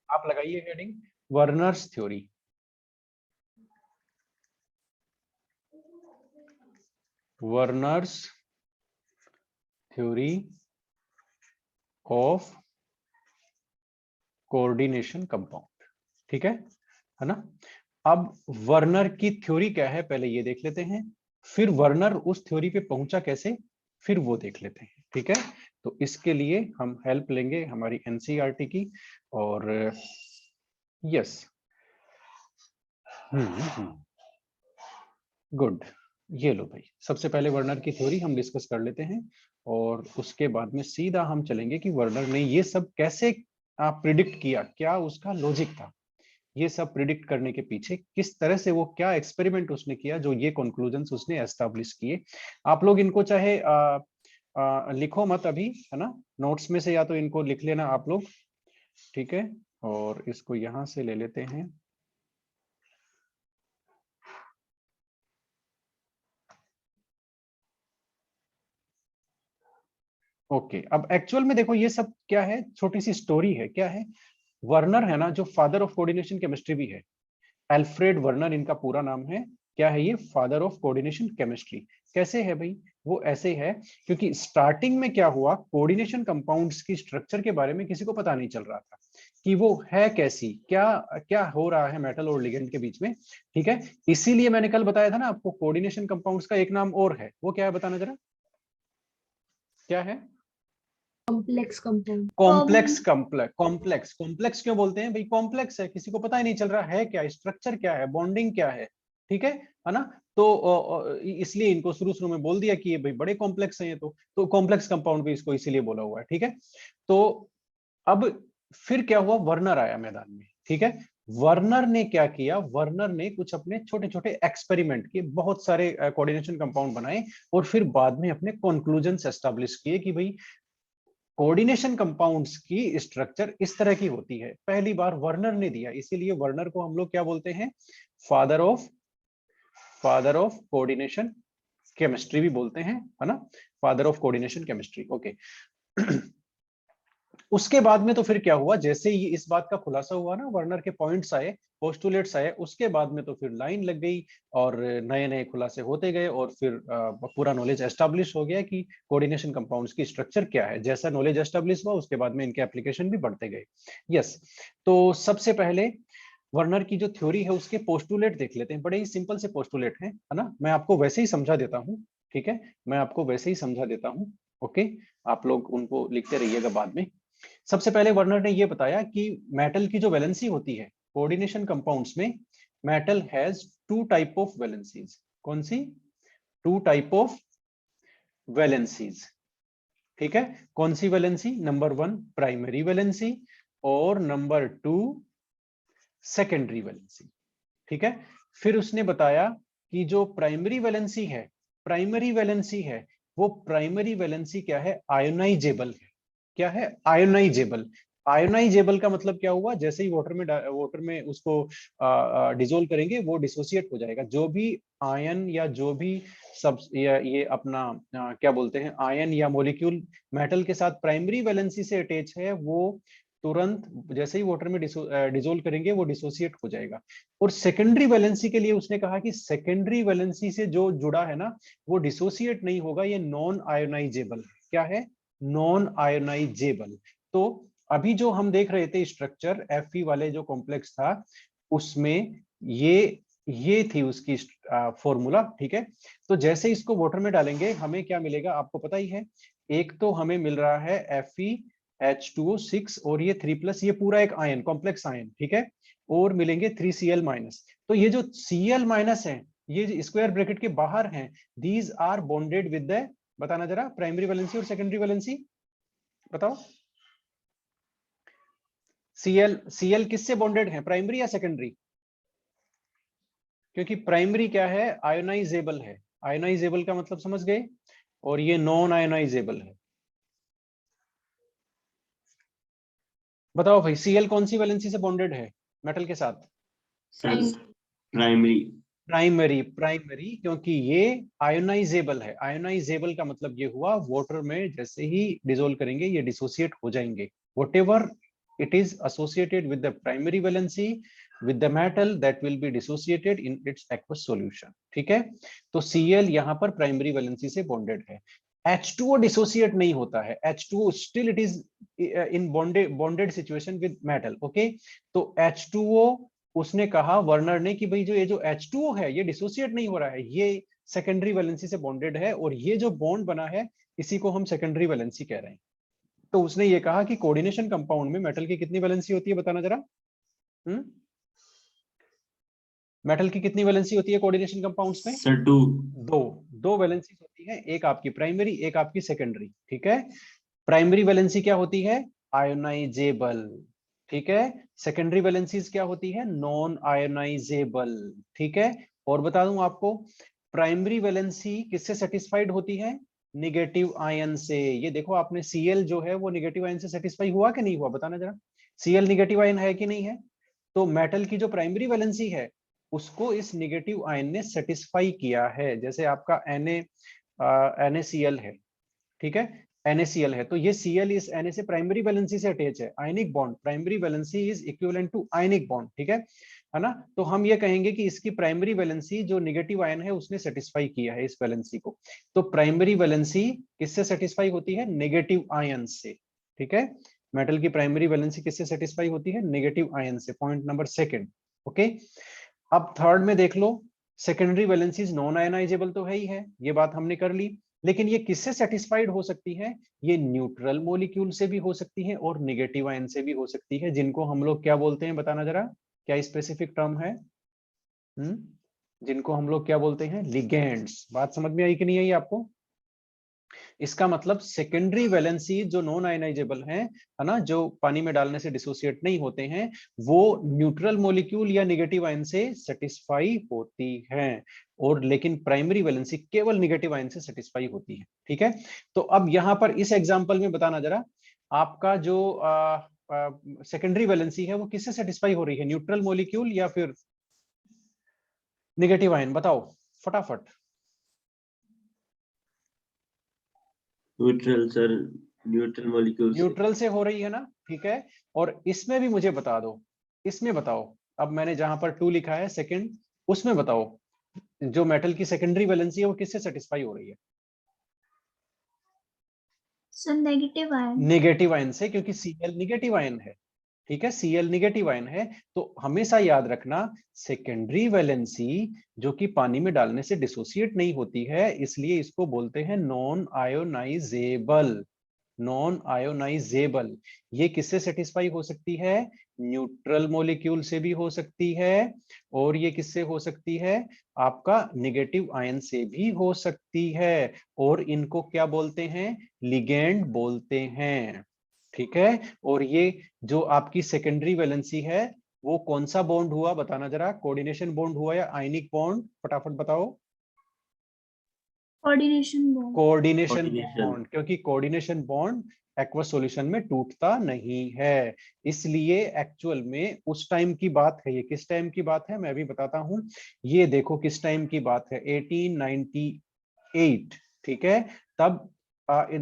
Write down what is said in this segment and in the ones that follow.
आप लगाइए heading Werner's theory. Werner's theory of coordination compound. ठीक है ना। अब वर्नर की थ्योरी क्या है पहले ये देख लेते हैं, फिर वर्नर उस थ्योरी पे पहुंचा कैसे, फिर वो देख लेते हैं। ठीक है, तो इसके लिए हम हेल्प लेंगे हमारी एनसीईआरटी की। और यस, गुड, ये लो भाई, सबसे पहले वर्नर की थ्योरी हम डिस्कस कर लेते हैं और उसके बाद में सीधा हम चलेंगे कि वर्नर ने ये सब कैसे प्रिडिक्ट किया, क्या उसका लॉजिक था, ये सब प्रिडिक्ट करने के पीछे किस तरह से वो क्या एक्सपेरिमेंट उसने किया जो ये कंक्लूजन्स उसने एस्टैब्लिश किए। आप लोग इनको चाहे लिखो मत अभी, है ना, नोट्स में से या तो इनको लिख लेना आप लोग। ठीक है, और इसको यहां से ले लेते हैं। ओके, अब एक्चुअल में देखो ये सब क्या है, छोटी सी स्टोरी है। क्या है, वर्नर है ना, जो फादर ऑफ कोऑर्डिनेशन केमिस्ट्री भी है, अल्फ्रेड वर्नर इनका पूरा नाम है। क्या है ये, फादर ऑफ कोऑर्डिनेशन केमिस्ट्री। कैसे है भाई, वो ऐसे है क्योंकि स्टार्टिंग में क्या हुआ, कोऑर्डिनेशन कंपाउंड्स की स्ट्रक्चर के बारे में किसी को पता नहीं चल रहा था कि वो है कैसी, क्या क्या हो रहा है मेटल और लिगेंड के बीच में। ठीक है, इसीलिए मैंने कल बताया था ना आपको, कोऑर्डिनेशन कंपाउंड्स का एक नाम और है, वो क्या है बताना जरा, क्या है? Complex compound. Complex complex complex क्यों बोलते हैं भाई, कॉम्प्लेक्स है, किसी को पता ही नहीं चल रहा है क्या, स्ट्रक्चर क्या है, बॉन्डिंग क्या है। ठीक है ना, तो इसलिए इनको शुरू शुरू में बोल दिया कि ये भाई बड़े कॉम्प्लेक्स हैं ये, तो कॉम्प्लेक्स कंपाउंड भी इसको इसीलिए बोला हुआ है। ठीक है, तो अब फिर क्या हुआ, वर्नर आया मैदान में। ठीक है, वर्नर ने क्या किया, वर्नर ने कुछ अपने छोटे छोटे एक्सपेरिमेंट किए, बहुत सारे कोऑर्डिनेशन कंपाउंड बनाए और फिर बाद में अपने कंक्लूजन्स एस्टैब्लिश किए कि भाई कोऑर्डिनेशन कंपाउंड्स की स्ट्रक्चर इस तरह की होती है। पहली बार वर्नर ने दिया, इसीलिए वर्नर को हम लोग क्या बोलते हैं, फादर ऑफ कोऑर्डिनेशन केमिस्ट्री भी बोलते हैं, है ना, father of coordination chemistry. Okay, उसके बाद में तो फिर क्या हुआ, जैसे ही इस बात का खुलासा हुआ ना, वर्नर के पॉइंट्स आए, पोस्टुलेट्स आए, उसके बाद में तो फिर लाइन लग गई और नए नए खुलासे होते गए और फिर पूरा नॉलेज एस्टैब्लिश हो गया कि कोऑर्डिनेशन कंपाउंड्स की स्ट्रक्चर क्या है। जैसा नॉलेज एस्टैब्लिश हुआ उसके बाद में इनके एप्लीकेशन भी बढ़ते गए। यस, तो सबसे पहले वर्नर की जो थ्योरी है उसके पोस्टुलेट देख लेते हैं। बड़े ही सिंपल से पोस्टुलेट हैं, है ना, मैं आपको वैसे ही समझा देता हूँ। ठीक है, मैं आपको वैसे ही समझा देता हूँ। ओके, आप लोग उनको लिखते रहिएगा बाद में। सबसे पहले वर्नर ने यह बताया कि मेटल की जो वैलेंसी होती है कोऑर्डिनेशन कंपाउंड्स में, metal has two type of valencies. कौन सी? Two type of valencies. ठीक है, कौन सी वैलेंसी? नंबर 1 प्राइमरी वैलेंसी और नंबर 2 सेकेंडरी वैलेंसी। ठीक है, फिर उसने बताया कि जो प्राइमरी वैलेंसी है, प्राइमरी वैलेंसी है, वो प्राइमरी वैलेंसी क्या है, आयोनाइजेबल है। क्या है? आयोनाइजेबल। आयोनाइजेबल का मतलब क्या हुआ, जैसे ही वाटर में उसको डिसोल्व करेंगे वो डिसोसिएट हो जाएगा। जो भी आयन या जो भी सब या ये अपना क्या बोलते हैं, आयन या मॉलिक्यूल मेटल के साथ प्राइमरी वैलेंसी से अटैच है, वो तुरंत जैसे ही वाटर में डिसोल्व करेंगे वो डिसोसिएट हो जाएगा। और सेकेंडरी वैलेंसी के लिए उसने कहा कि सेकेंडरी वैलेंसी से जो जुड़ा है ना, वो डिसोसिएट नहीं होगा, ये नॉन आयोनाइजेबल है। क्या है? Non ionisable. तो अभी जो हम देख रहे थे स्ट्रक्चर Fe वाले जो कॉम्प्लेक्स था, उसमें ये थी उसकी फॉर्मूला। ठीक है, तो जैसे इसको वाटर में डालेंगे हमें क्या मिलेगा आपको पता ही है। एक तो हमें मिल रहा है FeH2O6 और ये 3+, ये पूरा एक आयन, कॉम्प्लेक्स आयन। ठीक है, और मिलेंगे 3Cl-। तो ये जो Cl- है, ये स्क्वायर ब्रैकेट के बाहर हैं, these are bonded with the, बताना जरा, प्राइमरी वैलेंसी और सेकेंडरी वैलेंसी बताओ। Cl किससे बॉन्डेड है, प्राइमरी या सेकेंडरी? क्योंकि प्राइमरी क्या है, आयोनाइजेबल है। आयोनाइजेबल का मतलब समझ गए, और ये नॉन आयोनाइजेबल है। बताओ भाई, Cl कौन सी वैलेंसी से बॉन्डेड है मेटल के साथ? प्राइमरी। प्राइमरी, प्राइमरी, क्योंकि ये आयोनाइजेबल है। आयोनाइजेबल का मतलब ये हुआ वाटर में जैसे ही डिसोल्व करेंगे ये डिसोसिएट हो जाएंगे। Whatever it is associated with the primary valency with the metal that will be dissociated in its aqueous solution. ठीक है, तो Cl यहाँ पर प्राइमरी वैलेंसी से बॉन्डेड है। H2O डिसोसिएट नहीं होता है, H2O still it is in bonded situation with metal. Okay, तो H2O उसने कहा, वर्नर ने, कि भाई जो ये जो H2O है ये डिसोसिएट नहीं हो रहा है, ये सेकेंडरी वैलेंसी से बॉन्डेड है, और ये जो बॉन्ड बना है इसी को हम सेकेंडरी वैलेंसी कह रहे हैं। तो उसने ये कहा कि कोऑर्डिनेशन कंपाउंड में मेटल की कितनी वैलेंसी होती है, बताना जरा। मेटल की कितनी वैलेंसी होती है कोऑर्डिनेशन कंपाउंड्स में? सर दो वैलेंसी होती है, एक आपकी प्राइमरी, एक आपकी सेकेंडरी। ठीक है, प्राइमरी वैलेंसी क्या होती है? आयोनाइजेबल। ठीक है, सेकेंडरी वैलेंसीज क्या होती है? Non ionisable. ठीक है, और बता दूं आपको, प्राइमरी वैलेंसी किससे सेटिस्फाइड होती है? निगेटिव आयन से। ये देखो आपने Cl जो है वो निगेटिव आयन से सेटिस्फाई हुआ कि नहीं हुआ, बताना जरा। Cl निगेटिव आयन है कि नहीं है? तो मेटल की जो प्राइमरी वैलेंसी है उसको इस निगेटिव आयन ने सेटिस्फाई किया है। जैसे आपका NaCl है, ठीक है, NaCl है, तो ये Cl इस Na से प्राइमरी वैलेंसी से अटैच है, ionic bond, primary valency is equivalent to ionic bond. ठीक है ना? तो हम ये कहेंगे कि इसकी प्राइमरी वैलेंसी जो निगेटिव आयन है उसने सेटिस्फाई किया है इस वैलेंसी को। तो प्राइमरी वैलेंसी किससे सेटिस्फाई होती है? नेगेटिव आयन से। ठीक है, मेटल की प्राइमरी वैलेंसी किससे सेटिस्फाई होती है? नेगेटिव आयन से। Point number second. ओके, अब थर्ड में देख लो, सेकेंडरी वैलेंसीज नॉन आयनाइजेबल तो है ही है, ये बात हमने कर ली, लेकिन ये किससे सेटिस्फाइड हो सकती है? ये न्यूट्रल मॉलिक्यूल से भी हो सकती है और निगेटिव आयन से भी हो सकती है, जिनको हम लोग क्या बोलते हैं, बताना जरा, क्या स्पेसिफिक टर्म है? जिनको हम लोग क्या बोलते हैं? लिगेंड्स। बात समझ में आई कि नहीं आई आपको? इसका मतलब सेकेंडरी वैलेंसी जो नॉन आयनाइजेबल है ना, जो पानी में डालने से डिसोसिएट नहीं होते हैं, वो न्यूट्रल मॉलिक्यूल या नेगेटिव आयन से सेटिस्फाई होती है, और लेकिन प्राइमरी वैलेंसी केवल नेगेटिव आयन से सेटिस्फाई होती है। ठीक है, तो अब यहां पर इस एग्जांपल में बताना जरा, आपका जो सेकेंडरी वैलेंसी है वो किससे सेटिस्फाई हो रही है? न्यूट्रल मॉलिक्यूल या फिर नेगेटिव आयन? बताओ फटाफट। Neutral sir, neutral molecule neutral से हो रही है ना? ठीक है, और इसमें भी मुझे बता दो, इसमें बताओ, अब मैंने जहां पर 2 लिखा है सेकंड, उसमें बताओ जो मेटल की सेकेंडरी वैलेंसी है वो किससे सेटिस्फाई हो रही है? Sir negative ion. Negative ion से, क्योंकि Cl निगेटिव आयन है। ठीक है, Cl निगेटिव आयन है, तो हमेशा याद रखना सेकेंडरी वैलेंसी जो कि पानी में डालने से डिसोसिएट नहीं होती है, इसलिए इसको बोलते हैं नॉन आयोनाइजेबल। नॉन आयोनाइजेबल, ये किससे सेटिस्फाई हो सकती है? न्यूट्रल मॉलिक्यूल से भी हो सकती है, और ये किससे हो सकती है? आपका नेगेटिव आयन से भी हो सकती है, और इनको क्या बोलते हैं? लिगेंड बोलते हैं। ठीक है, और ये जो आपकी सेकेंडरी वैलेंसी है वो कौन सा बॉन्ड हुआ, बताना जरा, कोऑर्डिनेशन बॉन्ड हुआ या आयनिक बॉन्ड? फटाफट बताओ। Coordination bond. कोऑर्डिनेशन बॉन्ड, क्योंकि कोऑर्डिनेशन बॉन्ड एक्वस सॉल्यूशन में टूटता नहीं है, इसलिए एक्चुअल में उस टाइम की बात है। ये किस टाइम की बात है मैं भी बताता हूं, ये देखो किस टाइम की बात है, 1898। ठीक है, तब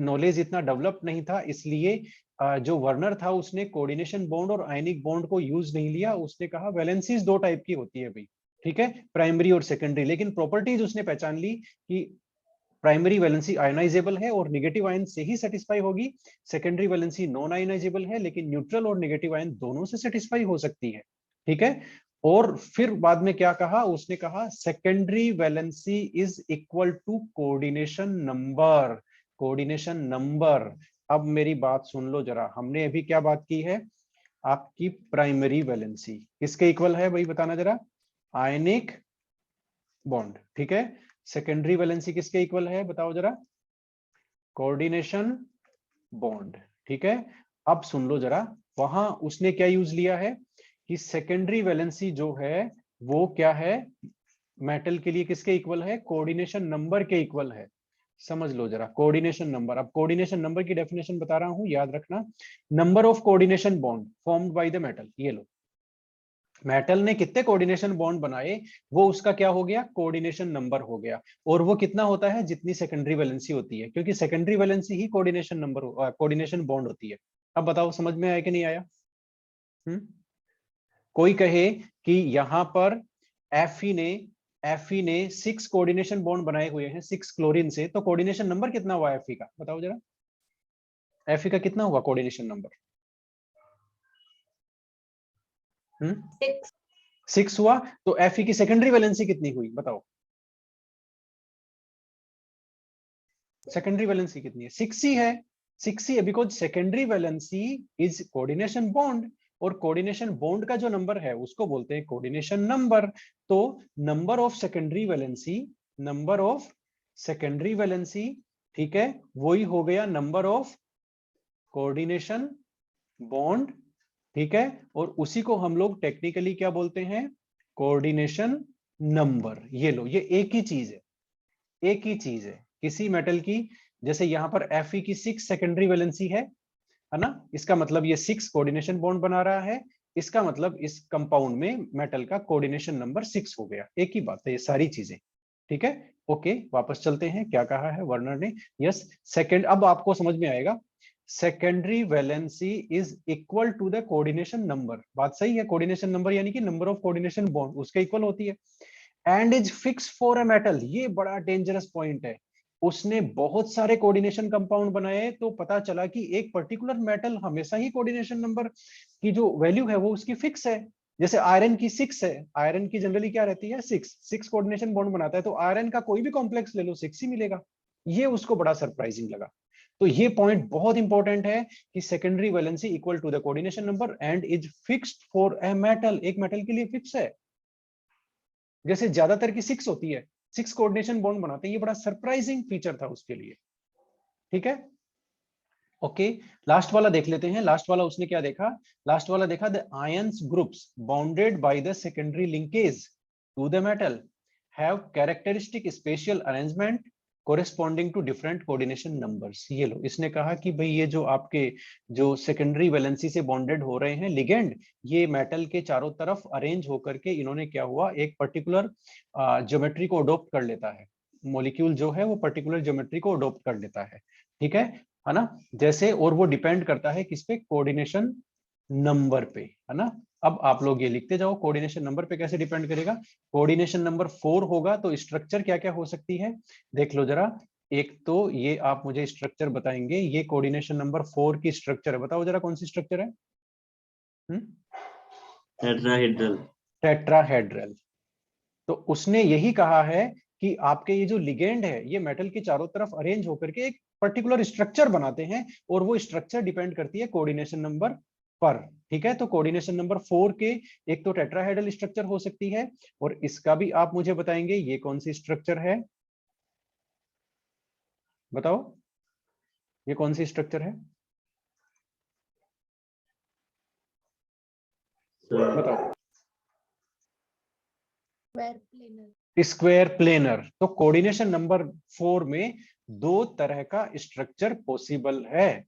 नॉलेज इतना डेवलप नहीं था, इसलिए जो वर्नर था उसने कोऑर्डिनेशन बॉन्ड और आयनिक बॉन्ड को यूज नहीं लिया, उसने कहा वैलेंसीज दो टाइप की होती है भाई। ठीक है, प्राइमरी और सेकेंडरी, लेकिन प्रॉपर्टीज उसने पहचान ली कि प्राइमरी वैलेंसी आयनाइजेबल है और नेगेटिव आयन से ही सेटिस्फाई होगी, सेकेंडरी वैलेंसी नॉन आयनाइजेबल है लेकिन न्यूट्रल और नेगेटिव आयन दोनों से सेटिस्फाई हो सकती है। ठीक है, और फिर बाद में क्या कहा उसने? कहा secondary valency is equal to coordination number. Coordination number. अब मेरी बात सुन लो जरा, हमने अभी क्या बात की है? आपकी प्राइमरी वैलेंसी किसके इक्वल है भाई, बताना जरा? आयनिक बॉन्ड। ठीक है, सेकेंडरी वैलेंसी किसके इक्वल है, बताओ जरा? Coordination bond. ठीक है, अब सुन लो जरा, वहां उसने क्या यूज लिया है कि सेकेंडरी वैलेंसी जो है वो क्या है, मेटल के लिए किसके इक्वल है? कोऑर्डिनेशन नंबर के इक्वल है। समझ लो जरा, कोऑर्डिनेशन नंबर। अब कोऑर्डिनेशन नंबर की डेफिनेशन बता रहा हूं, याद रखना, number of coordination bond formed by the metal. ये लो, मेटल ने कितने कोऑर्डिनेशन बॉन्ड बनाए, वो उसका क्या हो गया? कोऑर्डिनेशन नंबर हो गया, और वो कितना होता है? जितनी सेकेंडरी वैलेंसी होती है, क्योंकि सेकेंडरी वैलेंसी ही कोऑर्डिनेशन नंबर कोऑर्डिनेशन बॉन्ड होती है। अब बताओ समझ में आया कि नहीं आया? कोई कहे कि यहाँ पर एफी ने 6 कोऑर्डिनेशन बॉन्ड बनाए हुए हैं 6 क्लोरीन से, तो कोऑर्डिनेशन नंबर कितना हुआ एफी का, बताओ जरा, एफी का कितना हुआ कोऑर्डिनेशन नंबर? 6 हुआ। तो एफी की सेकेंडरी वैलेंसी कितनी हुई बताओ? सेकेंडरी वैलेंसी कितनी है? 6 ही है, 6 ही है, because secondary valency is coordination bond, और कोऑर्डिनेशन बॉन्ड का जो नंबर है उसको बोलते हैं कोऑर्डिनेशन नंबर। तो नंबर ऑफ सेकेंडरी वैलेंसी, ठीक है, वही हो गया नंबर ऑफ कोऑर्डिनेशन बॉन्ड, ठीक है, और उसी को हम लोग टेक्निकली क्या बोलते हैं? Coordination number. ये लो, ये एक ही चीज है, एक ही चीज है किसी मेटल की। जैसे यहां पर Fe की 6 सेकेंडरी वैलेंसी है ना, इसका मतलब ये 6 कोऑर्डिनेशन बॉन्ड बना रहा है, इसका मतलब इस कंपाउंड में मेटल का कोऑर्डिनेशन नंबर 6 हो गया। एक ही बात है ये सारी चीजें, ठीक है। ओके, वापस चलते हैं, क्या कहा है वर्नर ने? यस, सेकेंड, अब आपको समझ में आएगा, secondary valency is equal to the coordination number. बात सही है, कोऑर्डिनेशन नंबर यानी कि नंबर ऑफ कोऑर्डिनेशन बॉन्ड उसके इक्वल होती है। And is fix for a metal, ये बड़ा डेंजरस पॉइंट है। उसने बहुत सारे कोऑर्डिनेशन कंपाउंड बनाए, तो पता चला कि एक पर्टिकुलर मेटल हमेशा ही कोऑर्डिनेशन नंबर की जो वैल्यू है वो उसकी फिक्स है। जैसे आयरन की 6 है, आयरन की जनरली क्या रहती है? 6 कोऑर्डिनेशन बॉन्ड बनाता है, तो आयरन का कोई भी कॉम्प्लेक्स ले लो 6 ही मिलेगा। ये उसको बड़ा सरप्राइजिंग लगा। तो ये पॉइंट बहुत इंपॉर्टेंट है कि secondary valency equal to the coordination number and is fixed for a metal, एक मेटल के लिए फिक्स है। जैसे ज्यादातर की 6 होती है, 6 कोऑर्डिनेशन बॉन्ड बनाते हैं, ये बड़ा सरप्राइजिंग फीचर था उसके लिए, ठीक है। ओके, लास्ट वाला देख लेते हैं। लास्ट वाला उसने क्या देखा? लास्ट वाला देखा the ions groups bounded by the secondary linkage to the metal have characteristic spatial arrangement corresponding to different coordination numbers. ये लो, इसने कहा कि भाई ये जो आपके जो सेकेंडरी वैलेंसी से बॉन्डेड हो रहे हैं लिगेंड, ये मेटल के चारों तरफ अरेंज होकर के इन्होंने क्या हुआ, एक पर्टिकुलर ज्योमेट्री को अडॉप्ट कर लेता है। मॉलिक्यूल जो है वो पर्टिकुलर ज्योमेट्री को अडॉप्ट कर लेता है, ठीक है ना। जैसे, और वो डिपेंड करता है किस पे? कोऑर्डिनेशन नंबर पे, है ना। अब आप लोग ये लिखते जाओ, कोऑर्डिनेशन नंबर पे कैसे डिपेंड करेगा? कोऑर्डिनेशन नंबर 4 होगा तो स्ट्रक्चर क्या क्या हो सकती है, देख लो जरा। एक तो ये आप मुझे स्ट्रक्चर बताएंगे, ये कोऑर्डिनेशन नंबर 4 की स्ट्रक्चर है, बताओ जरा कौन सी स्ट्रक्चर है? टेट्राहेड्रल। टेट्राहेड्रल। तो उसने यही कहा है कि आपके ये जो लिगेंड है ये मेटल के चारों तरफ अरेंज होकर के एक पर्टिकुलर स्ट्रक्चर बनाते हैं, और वो स्ट्रक्चर डिपेंड करती है कोऑर्डिनेशन नंबर पर, ठीक है। तो कोऑर्डिनेशन नंबर 4 के एक तो टेट्राहेड्रल स्ट्रक्चर हो सकती है, और इसका भी आप मुझे बताएंगे ये कौन सी स्ट्रक्चर है, बताओ ये कौन सी स्ट्रक्चर है, बताओ। Square planar. तो कोऑर्डिनेशन नंबर 4 में 2 तरह का स्ट्रक्चर पॉसिबल है।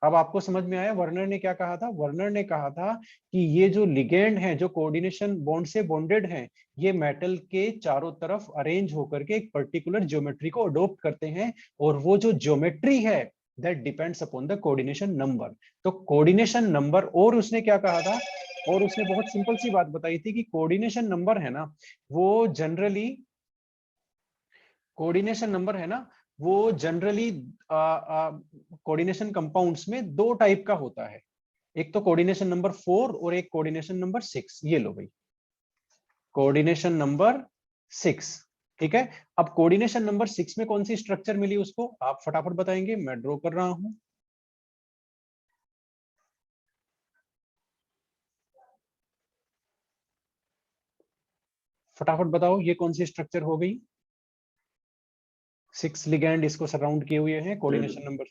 अब आपको समझ में आया वर्नर ने क्या कहा था? वर्नर ने कहा था कि ये जो लिगेंड है, जो कोऑर्डिनेशन बॉन्ड से बॉन्डेड है, ये मेटल के चारों तरफ अरेंज होकर के एक पर्टिकुलर ज्योमेट्री को अडॉप्ट करते हैं, और वो जो ज्योमेट्री है that depends upon the coordination number. तो कोऑर्डिनेशन नंबर, और उसने क्या कहा था, और उसने बहुत सिंपल सी बात बताई थी कि कोऑर्डिनेशन नंबर है ना, वो जनरली, कोऑर्डिनेशन नंबर है ना, वो जनरली कोऑर्डिनेशन कंपाउंड्स में 2 टाइप का होता है। एक तो कोऑर्डिनेशन नंबर 4 और एक कोऑर्डिनेशन नंबर 6। ये लो भाई, कोऑर्डिनेशन नंबर 6, ठीक है। अब कोऑर्डिनेशन नंबर 6 में कौन सी स्ट्रक्चर मिली उसको, आप फटाफट बताएंगे, मैं ड्रॉ कर रहा हूं। फटाफट बताओ ये कौन सी स्ट्रक्चर हो गई? 6 लिगैंड इसको सराउंड किए हुए हैं, coordination number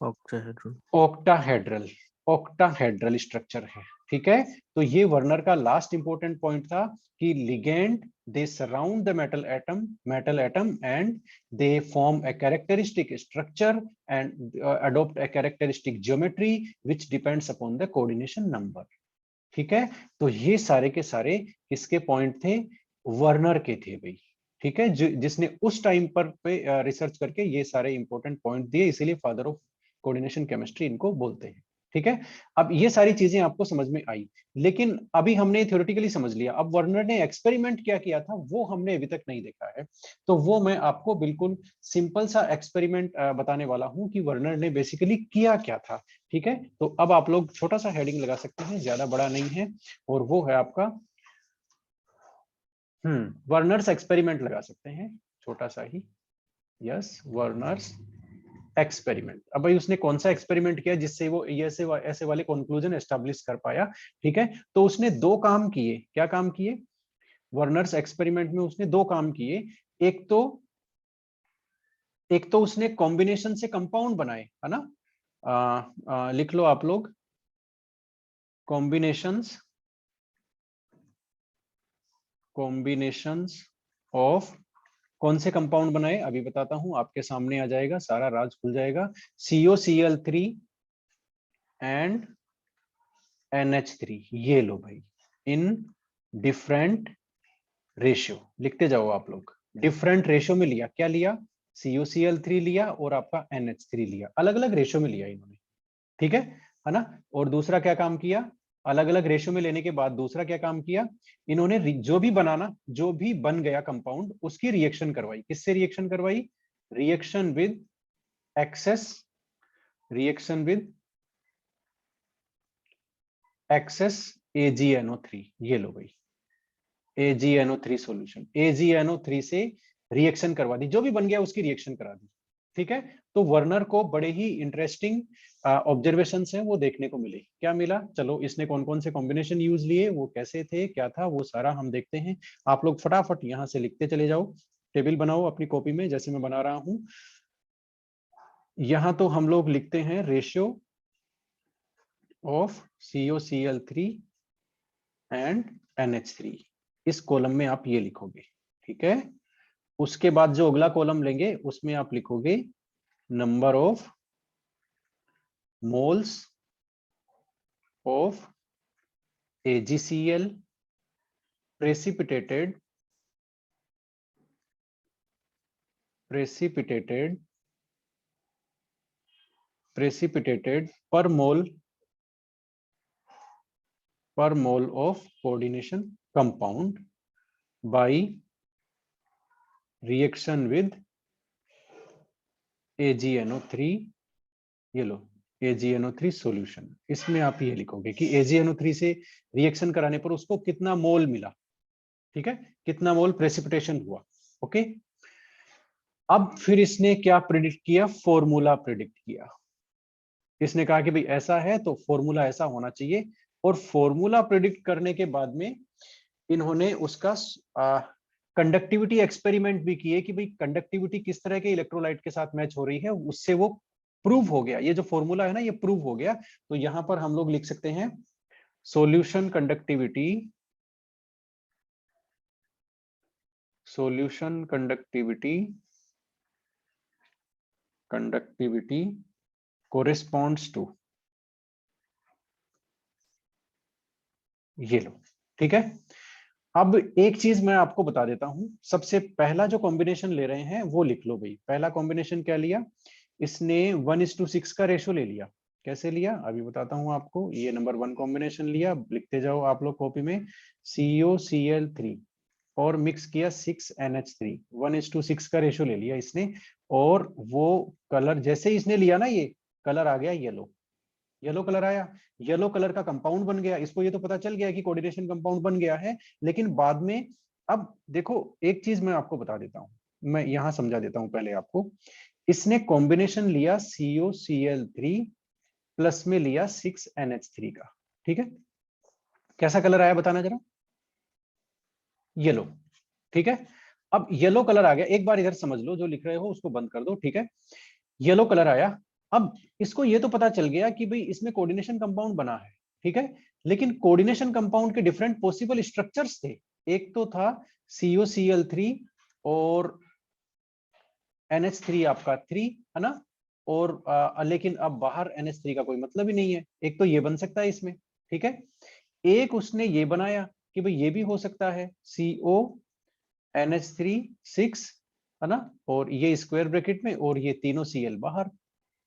octahedral. Octahedral, octahedral structure है, ठीक है। तो ये वर्नर का लास्ट इंपॉर्टेंट पॉइंट था कि ligand they surround the metal atom and they form a characteristic structure and adopt a characteristic geometry which depends upon the coordination number, ठीक है। तो ये सारे के सारे किसके पॉइंट थे? वर्नर के थे भाई, ठीक है, जिसने उस टाइम पर पे रिसर्च करके ये सारे इंपॉर्टेंट पॉइंट दिए, इसीलिए फादर ऑफ कोऑर्डिनेशन केमिस्ट्री इनको बोलते हैं। ठीक है, अब ये सारी चीजें आपको समझ में आई, लेकिन अभी हमने थ्योरेटिकली समझ लिया। अब वर्नर ने एक्सपेरिमेंट क्या किया था वो हमने अभी तक नहीं देखा है, तो वो मैं आपको बिल्कुल सिंपल सा एक्सपेरिमेंट बताने वाला हूं कि वर्नर ने बेसिकली किया क्या था। ठीक है, तो अब आप लोग छोटा सा हेडिंग लगा सकते हैं, ज्यादा बड़ा नहीं है, और वो है आपका वर्नर्स एक्सपेरिमेंट लगा सकते हैं, छोटा सा ही। Yes, Werner's experiment. अब भाई उसने कौन सा एक्सपेरिमेंट किया जिससे वो ऐसे वाले कंक्लूजन एस्टेब्लिश कर पाया। ठीक है, तो उसने दो काम किए। क्या काम किए? वर्नर्स एक्सपेरिमेंट में उसने दो काम किए। एक तो उसने कॉम्बिनेशन से कंपाउंड बनाए, है ना। लिख लो आप लोग, कॉम्बिनेशंस ऑफ कौन से कंपाउंड बनाए अभी बताता हूं, आपके सामने आ जाएगा, सारा राज खुल जाएगा। COCl3 एंड NH3, ये लो भाई, इन डिफरेंट रेशियो। लिखते जाओ आप लोग, डिफरेंट रेशियो में लिया। क्या लिया? COCl3 लिया और आपका NH3 लिया, अलग अलग रेशियो में लिया इन्होंने। ठीक है ना। और दूसरा क्या काम किया? अलग अलग रेशियो में लेने के बाद दूसरा क्या काम किया? इन्होंने जो भी बन गया कंपाउंड उसकी रिएक्शन करवाई। किससे रिएक्शन करवाई? Reaction with excess AgNO3। ये लो भाई, AgNO3 सॉल्यूशन, AgNO3 से रिएक्शन करवा दी, जो भी बन गया उसकी रिएक्शन करा दी। ठीक है, तो वर्नर को बड़े ही इंटरेस्टिंग ऑब्जर्वेशन है वो देखने को मिले। क्या मिला? चलो, इसने कौन कौन से कॉम्बिनेशन यूज लिए, वो कैसे थे, क्या था, वो सारा हम देखते हैं। आप लोग फटाफट यहाँ से लिखते चले जाओ, टेबल बनाओ अपनी कॉपी में जैसे मैं बना रहा हूं। यहाँ तो हम लोग लिखते हैं ratio of COCl3 and NH3, इस कॉलम में आप ये लिखोगे। ठीक है, उसके बाद जो अगला कॉलम लेंगे उसमें आप लिखोगे number of moles of AgCl precipitated per mole of coordination compound by reaction with AgNO3। ये लो, AgNO3 सॉल्यूशन। इसमें आप ये लिखोगे कि AgNO3 से रिएक्शन कराने पर उसको कितना मोल मिला। ठीक है, कितना मोल प्रेसिपिटेशन हुआ। ओके, अब फिर इसने क्या प्रिडिक्ट किया? फॉर्मूला प्रिडिक्ट किया। इसने कहा कि भाई ऐसा है तो फॉर्मूला ऐसा होना चाहिए, और फॉर्मूला प्रिडिक्ट करने के बाद में इन्होंने उसका कंडक्टिविटी एक्सपेरिमेंट भी किए कि भाई कंडक्टिविटी किस तरह के इलेक्ट्रोलाइट के साथ मैच हो रही है, उससे वो प्रूव हो गया। ये जो फॉर्मूला है ना, ये प्रूव हो गया। तो यहां पर हम लोग लिख सकते हैं सॉल्यूशन कंडक्टिविटी कोरेस्पॉन्ड्स टू, ये लो। ठीक है, अब एक चीज मैं आपको बता देता हूं। सबसे पहला जो कॉम्बिनेशन ले रहे हैं वो लिख लो भाई। पहला कॉम्बिनेशन क्या लिया? इसने 1:6 का रेशो ले लिया। कैसे लिया अभी बताता हूं आपको। ये नंबर 1 कॉम्बिनेशन लिया, लिखते जाओ आप लोग कॉपी में, COCl3 और मिक्स किया 6NH3, 1:6 का रेशो ले लिया इसने। और वो कलर जैसे ही इसने लिया ना, ये कलर आ गया येलो, येलो कलर आया, येलो कलर का कंपाउंड बन गया। इसको ये तो पता चल गया कि कोऑर्डिनेशन कंपाउंड बन गया है, लेकिन बाद में अब देखो एक चीज मैं आपको बता देता हूं, मैं यहां समझा देता हूं पहले आपको। इसने कॉम्बिनेशन लिया COCl3 प्लस में लिया 6NH3 का। ठीक है, कैसा कलर आया बताना जरा? येलो। ठीक है, अब येलो कलर आ गया। एक बार इधर समझ लो, जो लिख रहे हो उसको बंद कर दो। ठीक है, येलो कलर आया। अब इसको ये तो पता चल गया कि भाई इसमें कोऑर्डिनेशन कंपाउंड बना है। ठीक है, लेकिन कोऑर्डिनेशन कंपाउंड के डिफरेंट पॉसिबल स्ट्रक्चर्स थे। एक तो था COCl3 और NH3 आपका 3, है ना। और लेकिन अब बाहर NH3 का कोई मतलब ही नहीं है। एक तो ये बन सकता है इसमें। ठीक है, एक उसने ये बनाया कि भाई ये भी हो सकता है CO NH3 6, है ना, और ये स्क्वायर ब्रैकेट में और ये तीनों Cl बाहर।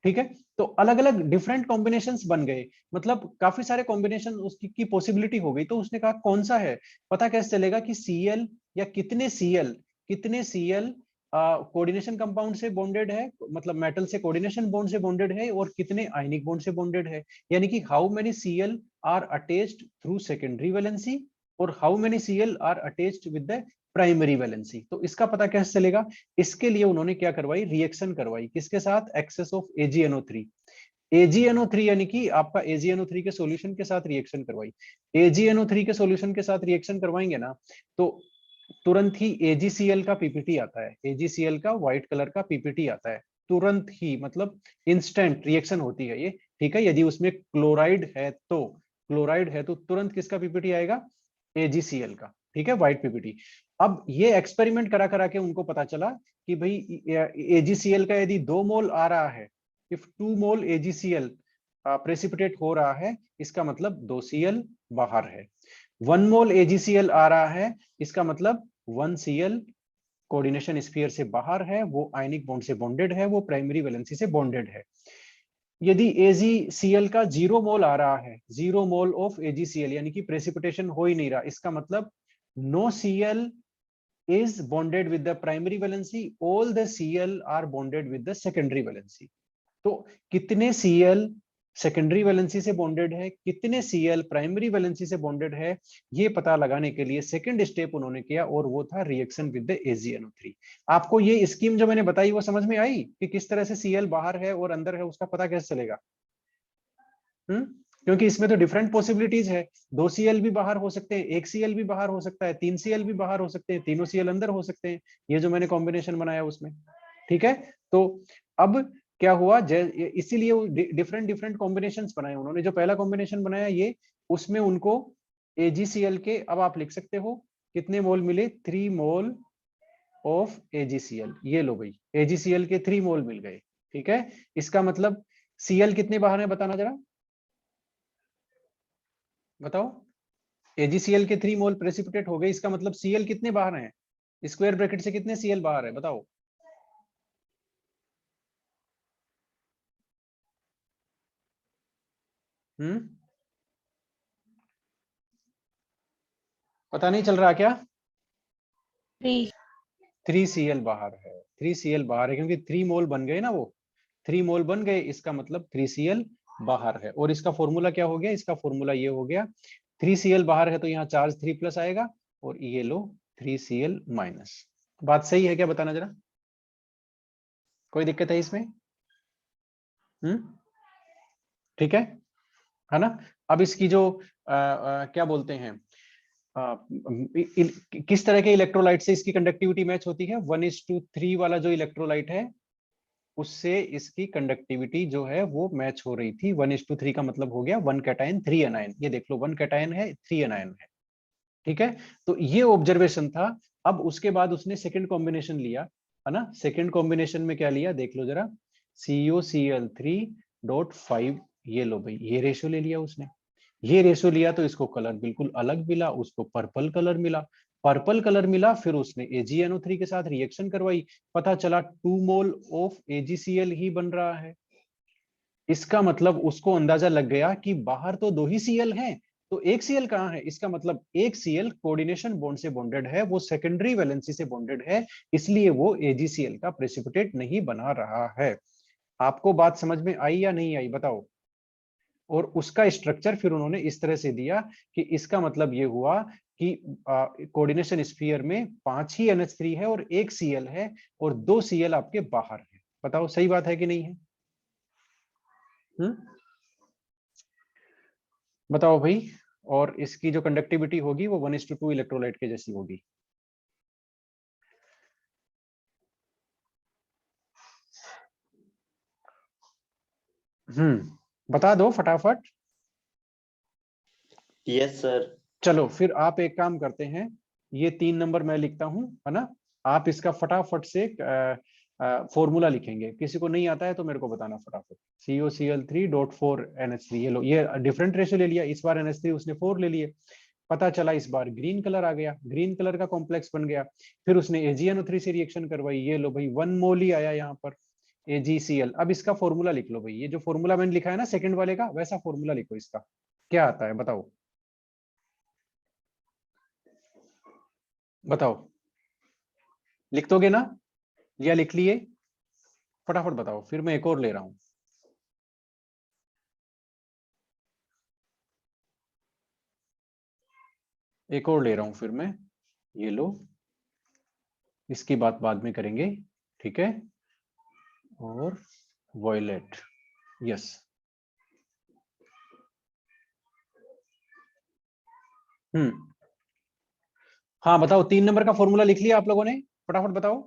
ठीक है, तो अलग अलग डिफरेंट कॉम्बिनेशंस बन गए, मतलब काफी सारे कॉम्बिनेशन उसकी की पॉसिबिलिटी हो गई। तो उसने कहा कौन सा है, पता कैसे चलेगा कि Cl या कितने Cl कोऑर्डिनेशन कंपाउंड से बॉन्डेड है, मतलब मेटल से कोऑर्डिनेशन बॉन्ड से बॉन्डेड है, और कितने आयनिक बॉन्ड से बॉन्डेड है। यानी कि how many Cl are attached through secondary valency और how many Cl are attached with the primary valency. तो इसका पता कैसे चलेगा, इसके लिए उन्होंने क्या करवाई, रिएक्शन करवाई, किसके साथ, एक्सेस ऑफ AgNO3। AgNO3 यानी कि आपका AgNO3 के सॉल्यूशन के साथ रिएक्शन करवाई। AgNO3 के सॉल्यूशन के साथ रिएक्शन करवाएंगे ना, तो तुरंत ही AgCl का पीपीटी आता है, AgCl का व्हाइट कलर का पीपीटी आता है तुरंत ही, मतलब इंस्टेंट रिएक्शन होती है ये। ठीक है, यदि उसमें क्लोराइड है तो तुरंत किसका पीपीटी आएगा, AgCl का। ठीक है, व्हाइट पीपीटी। अब ये एक्सपेरिमेंट करा करा के उनको पता चला कि भाई AgCl का यदि 2 मोल आ रहा है, इफ 2 मोल AgCl प्रेसिपिटेट हो रहा है, इसका मतलब 2 Cl बाहर है। 1 मोल AgCl आ रहा है, इसका मतलब 1 Cl कोऑर्डिनेशन स्फीयर से बाहर है, वो आयनिक बॉन्ड से बॉन्डेड है, वो प्राइमरी वैलेंसी से बॉन्डेड है। यदि AgCl का 0 मोल आ रहा है, 0 मोल ऑफ AgCl यानी कि प्रेसिपिटेशन हो ही नहीं रहा, इसका मतलब no Cl is bonded with the primary valency, all the Cl are bonded with the secondary valency। तो कितने Cl सेकेंडरी वैलेंसी से बॉन्डेड है, कितने Cl प्राइमरी वैलेंसी से बॉन्डेड है, ये पता लगाने के लिए सेकंड स्टेप उन्होंने किया, और वो था रिएक्शन विद द AgNO3। आपको ये स्कीम जो मैंने बताई वो समझ में आई कि किस तरह से Cl बाहर है और अंदर है, उसका पता कैसे चलेगा? क्योंकि इसमें तो डिफरेंट पॉसिबिलिटीज है, 2 Cl भी बाहर हो सकते हैं, 1 Cl भी बाहर हो सकता है, 3 Cl भी बाहर हो सकते हैं, तीनों Cl अंदर हो सकते हैं, ये जो मैंने कॉम्बिनेशन बनाया उसमें। ठीक है, तो अब क्या हुआ, इसीलिए डिफरेंट डिफरेंट कॉम्बिनेशंस बनाए उन्होंने। जो पहला कॉम्बिनेशन बनाया ये, उसमें उनको AgCl के, अब आप लिख सकते हो कितने मोल मिले, 3 मोल ऑफ AgCl। ये लो भाई, AgCl के 3 मोल मिल गए। ठीक है, इसका मतलब Cl कितने बाहर है, बताना जरा, बताओ। AgCl के 3 मोल प्रेसिपिटेट हो गए, इसका मतलब Cl कितने बाहर हैं, स्क्वायर ब्रैकेट से कितने Cl बाहर है, बताओ। पता नहीं चल रहा क्या? 3 Cl बाहर है, 3 Cl बाहर है, क्योंकि 3 मोल बन गए ना, वो 3 मोल बन गए, इसका मतलब 3 Cl बाहर है। और इसका फॉर्मूला क्या हो गया, इसका फॉर्मूला ये हो गया, 3 Cl बाहर है तो यहाँ चार्ज 3 प्लस आएगा, और ये लो 3 Cl माइनस। बात सही है क्या, बताना जरा, कोई दिक्कत है इसमें? ठीक है ना। अब इसकी जो क्या बोलते हैं, किस तरह के इलेक्ट्रोलाइट से इसकी कंडक्टिविटी मैच होती है, 1:3 वाला जो इलेक्ट्रोलाइट है उससे इसकी कंडक्टिविटी जो है वो मैच हो रही थी। 1:3 का मतलब हो गया 1 कैटायन 3 एनायन, ये देख लो 1 कैटायन है 3 एनायन है। ठीक है, तो ये ऑब्जर्वेशन था। अब उसके बाद उसने सेकंड कॉम्बिनेशन लिया, है ना। सेकंड कॉम्बिनेशन में क्या लिया, देख लो जरा, COCl3.5, ये लो भाई, ये रेशियो ले लिया उसने। ये रेशियो लिया तो इसको कलर बिल्कुल अलग मिला, उसको पर्पल कलर मिला। पर्पल कलर मिला, फिर उसने AgNO3 के साथ रिएक्शन करवाई, पता चला 2 मोल ऑफ AgCl ही बन रहा है। इसका मतलब उसको अंदाजा लग गया कि बाहर तो 2 ही Cl हैं, तो 1 Cl कहाँ है, इसका मतलब 1 Cl कोऑर्डिनेशन बॉन्ड से बॉन्डेड है, वो सेकेंडरी वैलेंसी से बॉन्डेड है, इसलिए वो AgCl का प्रेसिपिटेट नहीं बना रहा है। आपको बात समझ में आई या नहीं आई, बताओ। और उसका स्ट्रक्चर फिर उन्होंने इस तरह से दिया कि इसका मतलब ये हुआ कि कोऑर्डिनेशन स्फीयर में 5 ही NH3 है और 1 Cl है, और 2 Cl आपके बाहर है। बताओ सही बात है कि नहीं है? बताओ भाई। और इसकी जो कंडक्टिविटी होगी वो 1:2 इलेक्ट्रोलाइट के जैसी होगी। बता दो फटाफट। Yes sir. चलो फिर आप एक काम करते हैं, ये 3 नंबर मैं लिखता हूं, है ना, आप इसका फटाफट से फॉर्मूला लिखेंगे। किसी को नहीं आता है तो मेरे को बताना फटाफट। COCl3.4NH3, ये लो, ये डिफरेंट रेशियो ले लिया, इस बार NH3 उसने 4 ले लिए, पता चला इस बार ग्रीन कलर आ गया, ग्रीन कलर का कॉम्प्लेक्स बन गया। फिर उसने AgNO3 से रिएक्शन करवाई, ये लो भाई 1 मोल ही आया यहाँ पर, AgCl। अब इसका फॉर्मूला लिख लो भाई, ये जो फॉर्मूला मैंने लिखा है ना सेकंड वाले का, वैसा फॉर्मूला लिखो इसका। क्या आता है बताओ, बताओ, लिख दोगे ना या लिख लिए? फटाफट बताओ, फिर मैं एक और ले रहा हूं। एक और ले रहा हूं फिर मैं, ये लो, इसकी बात बाद में करेंगे, ठीक है। और वॉयलेट, यस। हाँ बताओ, 3 नंबर का फॉर्मूला लिख लिया आप लोगों ने? फटाफट बताओ,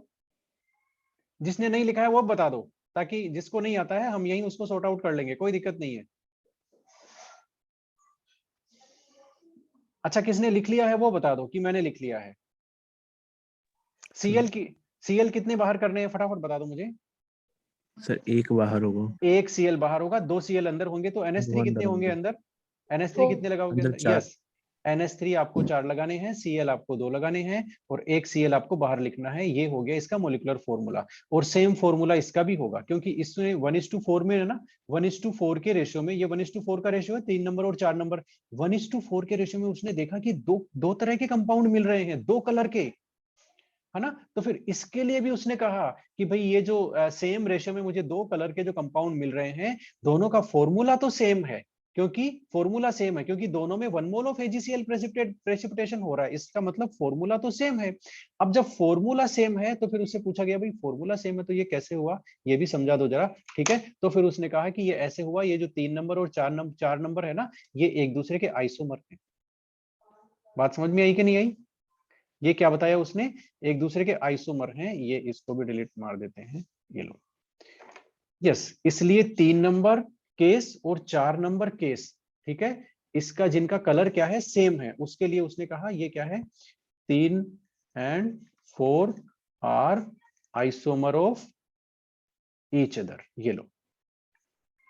जिसने नहीं लिखा है वो बता दो, ताकि जिसको नहीं आता है हम यहीं उसको सॉर्ट आउट कर लेंगे, कोई दिक्कत नहीं है। अच्छा, किसने लिख लिया है वो बता दो कि मैंने लिख लिया है। सीएल कितने बाहर करने हैं, फटाफट बता दो मुझे। सर एक बाहर होगा, एक सीएल बाहर होगा, 2 सीएल अंदर होंगे, तो NH3 वो कितने अंदर होंगे होंगे। अंदर? NH3 कितने लगाओगे अंदर अंदर? 4। यस, NH3 आपको 4 लगाने हैं, Cl आपको 2 लगाने हैं, और एक Cl आपको बाहर लिखना है। ये हो गया इसका मोलिकुलर फॉर्मूला। और सेम फॉर्मूला इसका भी होगा, क्योंकि इसमें 1:4 में है ना, 1:4 के रेशियो में, ये 1:4 का रेशियो है 3 नंबर और 4 नंबर। 1:4 के रेशियो में उसने देखा कि दो तरह के कंपाउंड मिल रहे हैं, 2 कलर के, है ना। तो फिर इसके लिए भी उसने कहा कि भाई ये जो सेम रेशियो में मुझे 2 कलर के जो कंपाउंड मिल रहे हैं, दोनों का फॉर्मूला तो सेम है, क्योंकि फॉर्मूला सेम है, क्योंकि दोनों में 1 मोल ऑफ AgCl प्रेसिपिटेशन हो रहा है, इसका मतलब फॉर्मूला तो सेम है। अब जब फॉर्मूला सेम है तो फिर उससे पूछा गया भाई फॉर्मूला सेम है तो ये कैसे हुआ, ये भी समझा दो जरा, ठीक है। तो फिर उसने कहा कि ये ऐसे हुआ, ये जो 3 नंबर और 4 नंबर है ना, ये एक दूसरे के आइसोमर है। बात समझ में आई कि नहीं आई? ये क्या बताया उसने, एक दूसरे के आइसोमर हैं। ये इसको भी डिलीट मार देते हैं, ये लो, यस। इसलिए 3 नंबर केस और 4 नंबर केस, ठीक है, इसका जिनका कलर क्या है सेम है, उसके लिए उसने कहा ये क्या है, 3 and 4 are isomer of each other. ये लो,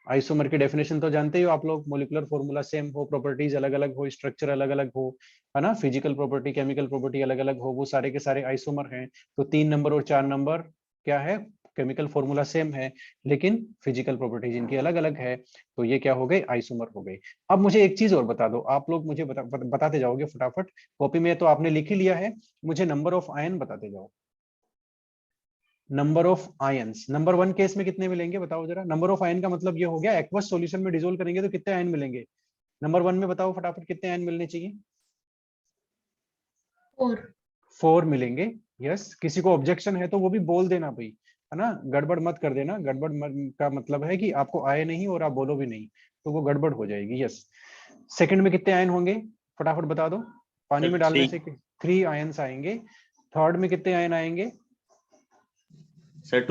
आइसोमर की डेफिनेशन तो जानते ही हो आप लोग, मोलिकुलर फॉर्मूला सेम हो, प्रॉपर्टीज अलग अलग हो, स्ट्रक्चर अलग अलग हो, है ना, फिजिकल प्रॉपर्टी केमिकल प्रॉपर्टी अलग अलग हो, वो सारे के सारे आइसोमर हैं। तो 3 नंबर और 4 नंबर क्या है, केमिकल फॉर्मूला सेम है, लेकिन फिजिकल प्रॉपर्टीज इनकी अलग अलग है, तो ये क्या हो गए, आइसोमर हो गए। अब मुझे एक चीज और बता दो, आप लोग मुझे बताते जाओगे फटाफट, कॉपी में तो आपने लिख ही लिया है, मुझे नंबर ऑफ आयन बताते जाओ। Number of ions, number 1 case में कितने मिलेंगे बताओ जरा। नंबर ऑफ आयन का मतलब ये हो गया, एक्वस सॉल्यूशन में डिसोल्व करेंगे तो कितने आयन मिलेंगे। नंबर 1 में बताओ फटाफट कितने आयन मिलने चाहिए। 4 मिलेंगे, यस। किसी को ऑब्जेक्शन है तो वो भी बोल देना भाई, है ना, गड़बड़ मत कर देना। गड़बड़ का मतलब है कि आपको आए नहीं और आप बोलो भी नहीं, तो वो गड़बड़ हो जाएगी, यस। सेकंड में कितने आयन होंगे फटाफट बता दो, पानी में डालने से 3 आयंस आएंगे। थर्ड में कितने आयन आएंगे सर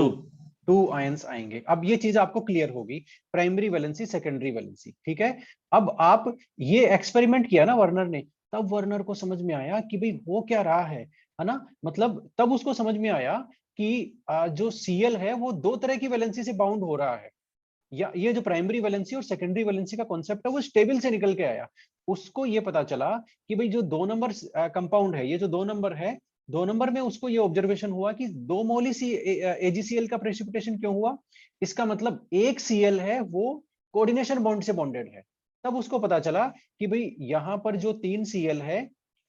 2 आयंस आएंगे। अब ये चीज आपको क्लियर होगी, प्राइमरी वैलेंसी सेकेंडरी वैलेंसी, ठीक है। अब आप ये एक्सपेरिमेंट किया ना वर्नर ने, तब वर्नर को समझ में आया कि भाई हो क्या रहा है ना, मतलब तब उसको समझ में आया कि जो Cl है वो 2 तरह की वैलेंसी से बाउंड हो रहा है, या ये जो प्राइमरी वैलेंसी और सेकेंडरी वैलेंसी का कॉन्सेप्ट है वो स्टेबल से निकल के आया। उसको ये पता चला कि भाई जो 2 नंबर कंपाउंड है, ये जो 2 नंबर है, 2 नंबर में उसको ये ऑब्जर्वेशन हुआ कि 2 मोल ही AgCl का प्रेसिपिटेशन क्यों हुआ, इसका मतलब एक Cl है वो कोऑर्डिनेशन बॉन्ड से बॉन्डेड है। तब उसको पता चला कि भाई यहां पर जो 3 Cl है,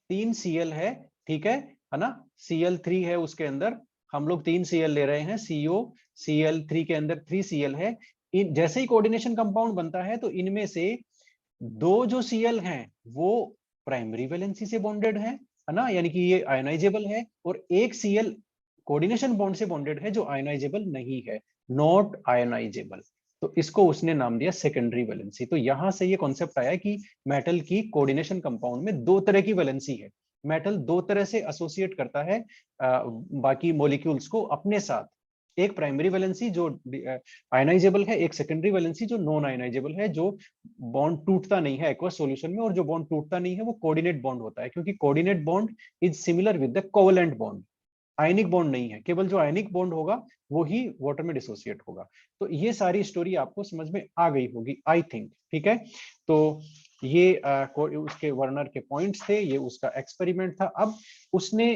3 Cl है, ठीक है ना, Cl3 है उसके अंदर, हम लोग 3 Cl ले रहे हैं, CO Cl3 के अंदर 3 Cl है। इन जैसे ही कोऑर्डिनेशन कंपाउंड बनता है तो इनमें से 2 जो Cl हैं वो प्राइमरी वैलेंसी से बॉन्डेड है ना, यानी कि ये आयनाइजेबल है, और एक Cl कोऑर्डिनेशन बॉन्ड से बॉन्डेड है जो आयनाइजेबल नहीं है, नॉट आयनाइजेबल। तो इसको उसने नाम दिया सेकेंडरी वैलेंसी। तो यहां से ये कॉन्सेप्ट आया कि मेटल की कोऑर्डिनेशन कंपाउंड में 2 तरह की वैलेंसी है, मेटल 2 तरह से एसोसिएट करता है बाकी मॉलिक्यूल्स को अपने साथ, एक प्राइमरी वैलेंसी जो आयनाइजेबल है, एक सेकेंडरी वैलेंसी जो नॉन आयनाइजेबल है, जो बॉन्ड टूटता नहीं है एक्वस सॉल्यूशन में, और जो बॉन्ड टूटता नहीं है वो कोऑर्डिनेट बॉन्ड होता है, क्योंकि coordinate bond is similar with the covalent bond. Ionic bond नहीं है, केवल जो आयनिक बॉन्ड होगा वो ही वाटर में डिसोसिएट होगा। तो ये सारी स्टोरी आपको समझ में आ गई होगी आई थिंक, ठीक है। तो ये उसके वर्नर के पॉइंट्स थे, ये उसका एक्सपेरिमेंट था। अब उसने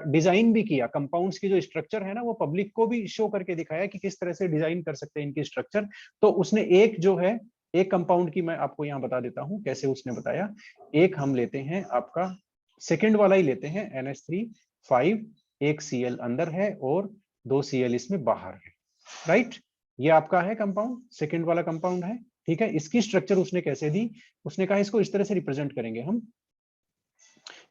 डिजाइन भी किया, कंपाउंड्स की जो स्ट्रक्चर है ना वो पब्लिक को भी शो करके दिखाया कि किस तरह से डिजाइन कर सकते हैं इनकी स्ट्रक्चर। तो उसने एक जो है एक कंपाउंड की मैं आपको यहाँ बता देता हूँ कैसे उसने बताया। एक हम लेते हैं आपका सेकेंड वाला ही लेते हैं NH3 एक Cl अंदर है और 2 Cl इसमें बाहर है, राइट। ये आपका है कंपाउंड, सेकेंड वाला कंपाउंड है, ठीक है। इसकी स्ट्रक्चर उसने कैसे दी, उसने कहा इसको इस तरह से रिप्रेजेंट करेंगे हम,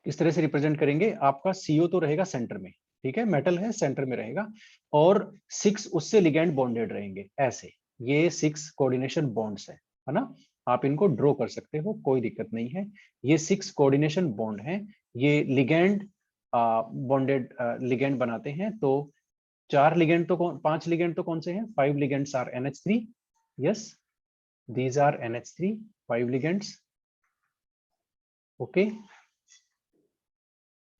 इस तरह से रिप्रेजेंट करेंगे। आपका CO तो रहेगा सेंटर में, ठीक है, मेटल है सेंटर में रहेगा, और 6 उससे लिगेंड बॉन्डेड रहेंगे ऐसे। ये 6 कोऑर्डिनेशन बॉन्ड्स है ना। आप इनको ड्रॉ कर सकते हो, कोई दिक्कत नहीं है। ये 6 कोऑर्डिनेशन बॉन्ड हैं, ये लिगेंड बॉन्डेड लिगेंड बनाते हैं। तो 4 लिगेंड तो 5 लिगेंड तो कौन से हैं? 5 ligands are NH3, yes these are NH3 5 ligands, okay,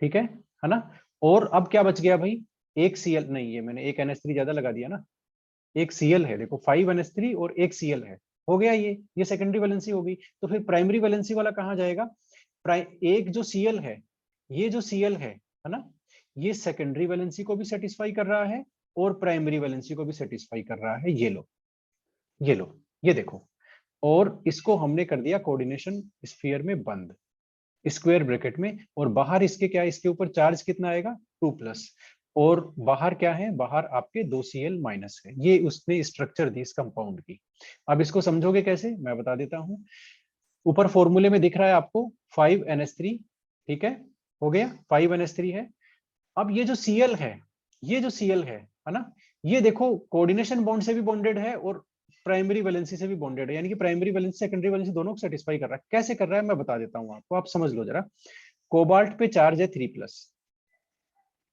ठीक है ना। और अब क्या बच गया भाई, एक Cl, नहीं ये मैंने एक NH3 ज्यादा लगा दिया ना, एक Cl है, देखो 5 NH3 और एक Cl है, हो गया ये सेकेंडरी वैलेंसी होगी। तो फिर प्राइमरी वैलेंसी वाला कहाँ जाएगा? एक जो Cl है, ये जो Cl है ना, ये सेकेंडरी वैलेंसी को भी सेटिस्फाई कर रहा है और प्राइमरी वैलेंसी को भी सेटिस्फाई कर रहा है। ये लो ये लो ये देखो, और इसको हमने कर दिया कोऑर्डिनेशन स्फीयर में बंद, स्क्वायर ब्रैकेट में। और बाहर इसके क्या, इसके ऊपर चार्ज कितना आएगा 2+, और बाहर क्या है, बाहर आपके 2 Cl माइनस है। ये उसने स्ट्रक्चर दी इस कंपाउंड की। अब इसको समझोगे कैसे, मैं बता देता हूं। ऊपर फॉर्मूले में दिख रहा है आपको 5 NH3, ठीक है, हो गया 5 NH3 है। अब ये जो Cl है, ये जो Cl है ना, ये देखो कोऑर्डिनेशन बॉन्ड से भी बॉन्डेड है और प्राइमरी वैलेंसी से भी बॉन्डेड है, यानी कि प्राइमरी वैलेंसी सेकेंडरी वैलेंसी दोनों को सेटिस्फाई कर रहा है। कैसे कर रहा है मैं बता देता हूं आपको, आप समझ लो जरा। कोबाल्ट पे चार्ज है 3+,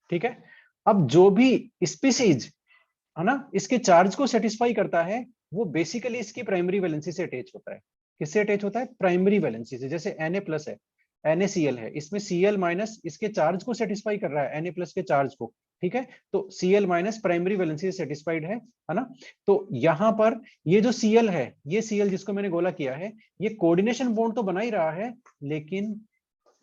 ठीक है। अब जो भी स्पीसीज है ना इसके चार्ज को सेटिस्फाई करता है, वो बेसिकली इसकी प्राइमरी वैलेंसी से अटैच होता है। किससे अटैच होता है? प्राइमरी वैलेंसी से। जैसे Na+ है, NaCl है, इसमें Cl- इसके चार्ज को सेटिस्फाई कर रहा है, Na+ के चार्ज को, ठीक है। तो Cl- प्राइमरी वैलेंसी से सेटिस्फाइड है ना। तो यहां पर ये जो Cl है, ये Cl जिसको मैंने गोला किया है, ये कोऑर्डिनेशन बॉन्ड तो बना ही रहा है, लेकिन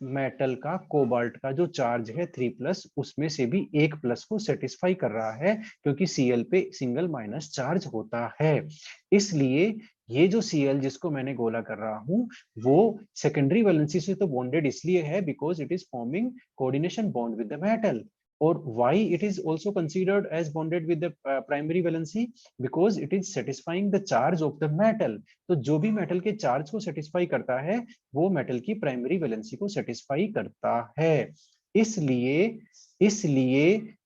मेटल का, कोबाल्ट का जो चार्ज है 3+, उसमें से भी 1+ को सेटिस्फाई कर रहा है, क्योंकि Cl पे सिंगल माइनस चार्ज होता है। इसलिए ये जो Cl जिसको मैंने गोला कर रहा हूं, वो सेकेंडरी वैलेंसी से तो बॉन्डेड इसलिए है because it is forming coordination bond with the metal. और why it is also considered as bonded with the primary valency, because it is satisfying the charge of the metal। तो जो भी metal के charge को satisfy करता है, वो metal की प्राइमरी वैलेंसी को सेटिस्फाई करता है। इसलिए इसलिए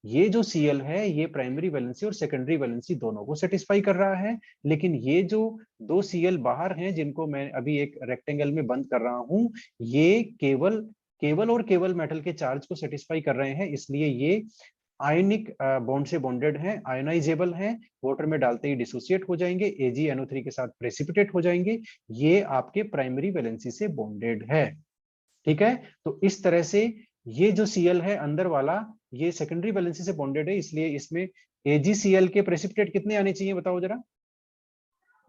ये जो Cl है, ये प्राइमरी वैलेंसी और सेकेंडरी वैलेंसी दोनों को सेटिस्फाई कर रहा है। लेकिन ये जो 2 Cl बाहर हैं, जिनको मैं अभी एक रेक्टेंगल में बंद कर रहा हूं, ये केवल और केवल मेटल के चार्ज को सेटिस्फाई कर रहे हैं। इसलिए ये आयनिक बॉन्ड से बॉन्डेड हैं, आयोनाइजेबल हैं, वाटर में डालते ही डिसोसिएट हो जाएंगे, AgNO3 के साथ प्रेसिपिटेट हो जाएंगे। ये आपके प्राइमरी वैलेंसी से बॉन्डेड है, ठीक है। तो इस तरह से ये जो Cl है अंदर वाला, ये सेकेंडरी वैलेंसी से बॉन्डेड है, इसलिए इसमें AgCl के प्रेसिपिटेट कितने आने चाहिए बताओ जरा,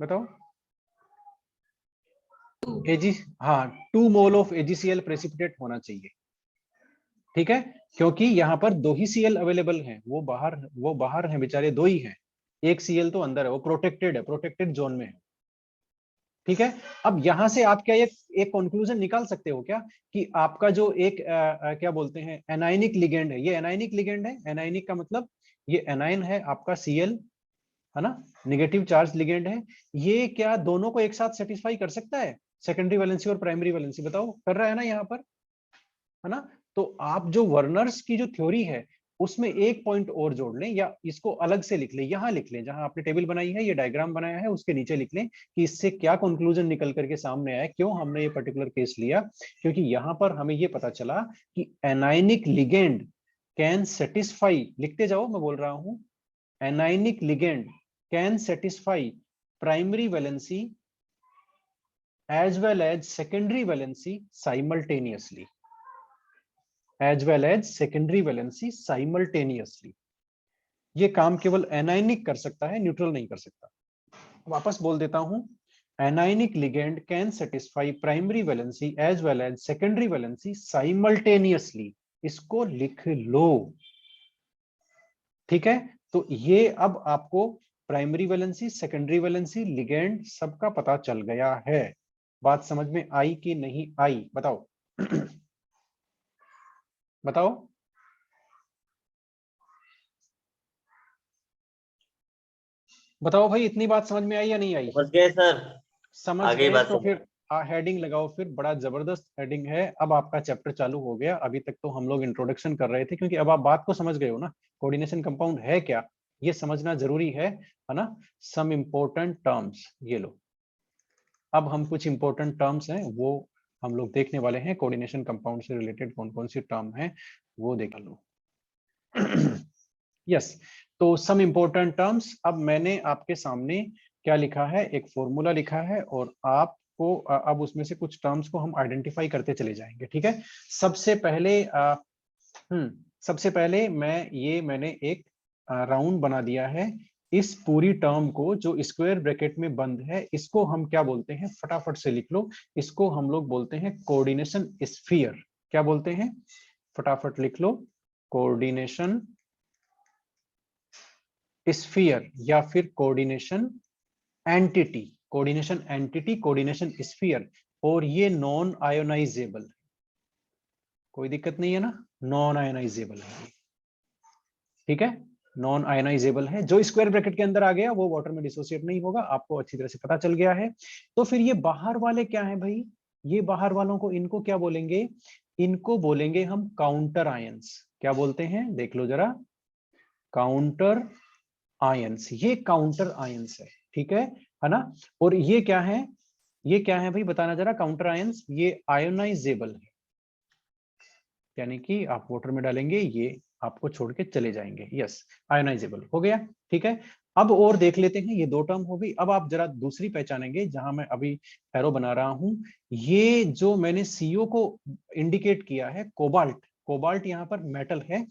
बताओ। हाँ 2 मोल ऑफ AgCl प्रेसिपिटेट होना चाहिए, ठीक है। क्योंकि यहाँ पर 2 ही Cl अवेलेबल हैं, वो बाहर हैं बेचारे, 2 ही हैं, एक Cl तो अंदर है, वो प्रोटेक्टेड है, प्रोटेक्टेड जोन में है, ठीक है। अब यहां से आप क्या एक कंक्लूजन निकाल सकते हो क्या, कि आपका जो एक क्या बोलते हैं एनायनिक लिगेंड है, ये एनायनिक लिगेंड है। एनायनिक का मतलब ये एनायन है आपका Cl, है ना, नेगेटिव चार्ज लिगेंड है। ये क्या दोनों को एक साथ सेटिस्फाई कर सकता है, सेकेंडरी वैलेंसी और प्राइमरी वैलेंसी? बताओ, कर रहा है ना यहाँ पर, है ना। तो आप जो वर्नर्स की जो थ्योरी है, उसमें एक पॉइंट और जोड़ लें, या इसको अलग से लिख लें, यहां लिख लें जहां आपने टेबल बनाई है, ये डायग्राम बनाया है, उसके नीचे लिख लें कि इससे क्या कंक्लूजन निकल करके सामने आया, क्यों हमने ये पर्टिकुलर केस लिया। क्योंकि यहां पर हमें ये पता चला कि एनायनिक लिगेंड कैन सेटिस्फाई, लिखते जाओ मैं बोल रहा हूं, anionic ligand can satisfy primary valency as well as secondary valency simultaneously, as well as secondary valency simultaneously। ये काम केवल एनायनिक कर सकता है, न्यूट्रल नहीं कर सकता। वापस बोल देता हूं, anionic ligand can satisfy primary valency as well as secondary valency simultaneously। इसको लिख लो, ठीक है। तो ये अब आपको primary valency, secondary valency, ligand सबका पता चल गया है। बात समझ में आई कि नहीं आई, बताओ बताओ। बताओ भाई, इतनी बात समझ में आई या नहीं आई? समझ गए सर, समझ आगे गए बात तो समझ। फिर हेडिंग लगाओ, फिर बड़ा जबरदस्त हेडिंग है। अब आपका चैप्टर चालू हो गया। अभी तक तो हम लोग इंट्रोडक्शन कर रहे थे, क्योंकि अब आप बात को समझ गए हो ना, कोऑर्डिनेशन कंपाउंड है क्या, ये समझना जरूरी है ना। सम इंपॉर्टेंट टर्म्स, ये लो। अब हम कुछ इंपॉर्टेंट टर्म्स हैं वो हम लोग देखने वाले हैं। कोऑर्डिनेशन कंपाउंड से रिलेटेड कौन कौन सी टर्म है वो देख लो। यस, तो सम इंपॉर्टेंट टर्म्स। अब मैंने आपके सामने क्या लिखा है, एक फॉर्मूला लिखा है, और आपको अब उसमें से कुछ टर्म्स को हम आइडेंटिफाई करते चले जाएंगे, ठीक है। सबसे पहले सबसे पहले मैंने एक राउंड बना दिया है। इस पूरी टर्म को जो स्क्वायर ब्रैकेट में बंद है, इसको हम क्या बोलते हैं, फटाफट से लिख लो। इसको हम लोग बोलते हैं कोऑर्डिनेशन स्फीयर। क्या बोलते हैं, फटाफट लिख लो, कोऑर्डिनेशन स्फीयर या फिर coordination entity. Coordination entity, coordination sphere. और ये नॉन आयोनाइजेबल, कोई दिक्कत नहीं है ना, नॉन आयोनाइजेबल है, ठीक है। नॉन आयोनाइजेबल है। जो स्क्वायर ब्रैकेट के अंदर आ गया वो वाटर में डिसोसिएट नहीं होगा, आपको अच्छी तरह से पता चल गया है। तो फिर ये बाहर वाले क्या है भाई, ये बाहर वालों को इनको क्या बोलेंगे, इनको बोलेंगे हम काउंटर आयंस। क्या बोलते हैं, देख लो जरा, काउंटर आयंस। ये काउंटर आयंस है, ठीक है ना। और ये क्या है, ये क्या है भाई, बताना जरा। काउंटर आयंस ये आयोनाइजेबल है, यानी कि आप वाटर में डालेंगे ये आपको छोड़ के चले जाएंगे। यस, आयोनाइजेबल हो गया, ठीक है। अब और देख लेते हैं, ये दो टर्म हो गई। अब आप जरा दूसरी पहचानेंगे, जहां मैं अभी एरो बना रहा हूं। ये जो मैंने सीओ को इंडिकेट किया है, कोबाल्ट, कोबाल्ट यहाँ पर मेटल है।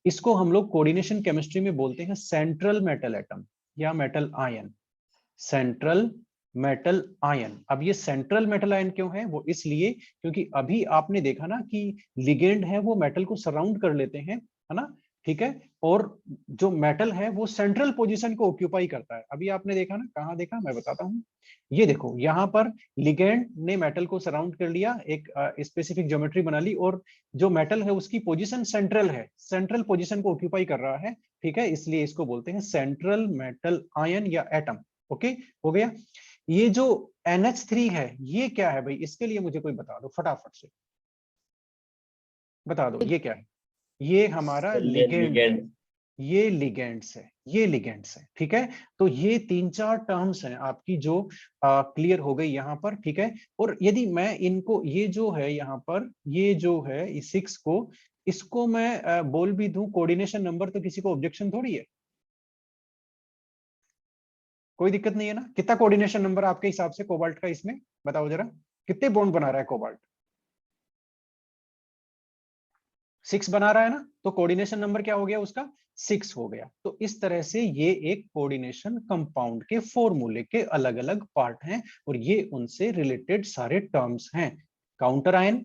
इसको हम लोग कोऑर्डिनेशन केमिस्ट्री में बोलते हैं सेंट्रल मेटल एटम या metal ion, central metal ion. अब ये सेंट्रल मेटल आयन क्यों है, वो इसलिए क्योंकि अभी आपने देखा ना कि लिगेंड है वो मेटल को सराउंड कर लेते हैं, है ना, ठीक है। और जो मेटल है वो सेंट्रल पोजीशन को ऑक्यूपाई करता है। अभी आपने देखा ना, कहाँ देखा, मैं बताता हूँ। ये देखो, यहाँ पर लिगेंड ने मेटल को सराउंड कर लिया, एक स्पेसिफिक ज्योमेट्री बना ली, और जो मेटल है उसकी पोजीशन सेंट्रल है, सेंट्रल पोजीशन को ऑक्यूपाई कर रहा है, ठीक है। इसलिए इसको बोलते हैं सेंट्रल मेटल आयन या एटम। ओके, हो गया। ये जो NH3 है ये क्या है भाई, इसके लिए मुझे कोई बता दो फटाफट से, बता दो ये क्या है। ये हमारा लिगेंड है, लिगेंड। ये लिगेंड्स है, ये लिगेंड्स है, ठीक है। तो ये तीन चार टर्म्स हैं आपकी जो क्लियर हो गई यहाँ पर, ठीक है। और यदि मैं इनको, ये जो है यहाँ पर, ये जो है इस 6 को, इसको मैं बोल भी दूं कोऑर्डिनेशन नंबर, तो किसी को ऑब्जेक्शन थोड़ी है, कोई दिक्कत नहीं है ना। कितना कोऑर्डिनेशन नंबर आपके हिसाब से कोबाल्ट का इसमें, बताओ जरा, कितने बॉन्ड बना रहा है कोबाल्ट, 6 बना रहा है ना। तो कोऑर्डिनेशन नंबर क्या हो गया उसका, 6 हो गया। तो इस तरह से ये एक कोऑर्डिनेशन कंपाउंड के फॉर्मूले के अलग अलग पार्ट हैं, और ये उनसे रिलेटेड सारे टर्म्स हैं। काउंटर आयन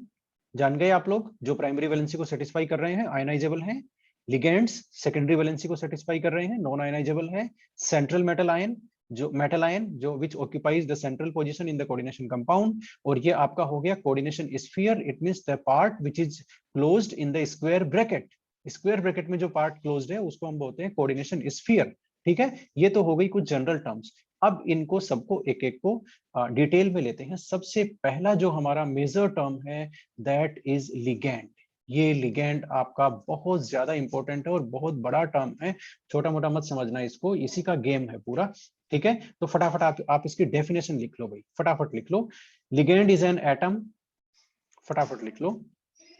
जान गए आप लोग, जो प्राइमरी वैलेंसी को सेटिस्फाई कर रहे हैं, आयनाइजेबल हैं। लिगेंड्स सेकेंडरी वैलेंसी को सेटिस्फाई कर रहे हैं, नॉन आयनाइजेबल है। सेंट्रल मेटल आयन, जो मेटल आयन जो which occupies the central position in the coordination compound. और ये आपका हो गया coordination sphere, it means the part which is closed in the square bracket. Square bracket में जो पार्ट क्लोज्ड है उसको हम बोलते हैं कोऑर्डिनेशन स्फीयर, ठीक है। ये तो हो गई कुछ जनरल टर्म्स। अब इनको सबको एक एक को डिटेल में लेते हैं। सबसे पहला जो हमारा मेजर टर्म है दैट इज लिगेंड। ये लिगेंड आपका बहुत ज्यादा इंपॉर्टेंट है और बहुत बड़ा टर्म है, छोटा मोटा मत समझना इसको, इसी का गेम है पूरा, ठीक है। तो फटाफट आप इसकी डेफिनेशन लिख लो भाई, फटाफट लिख लो। लिगेंड इज एन एटम, फटाफट लिख लो,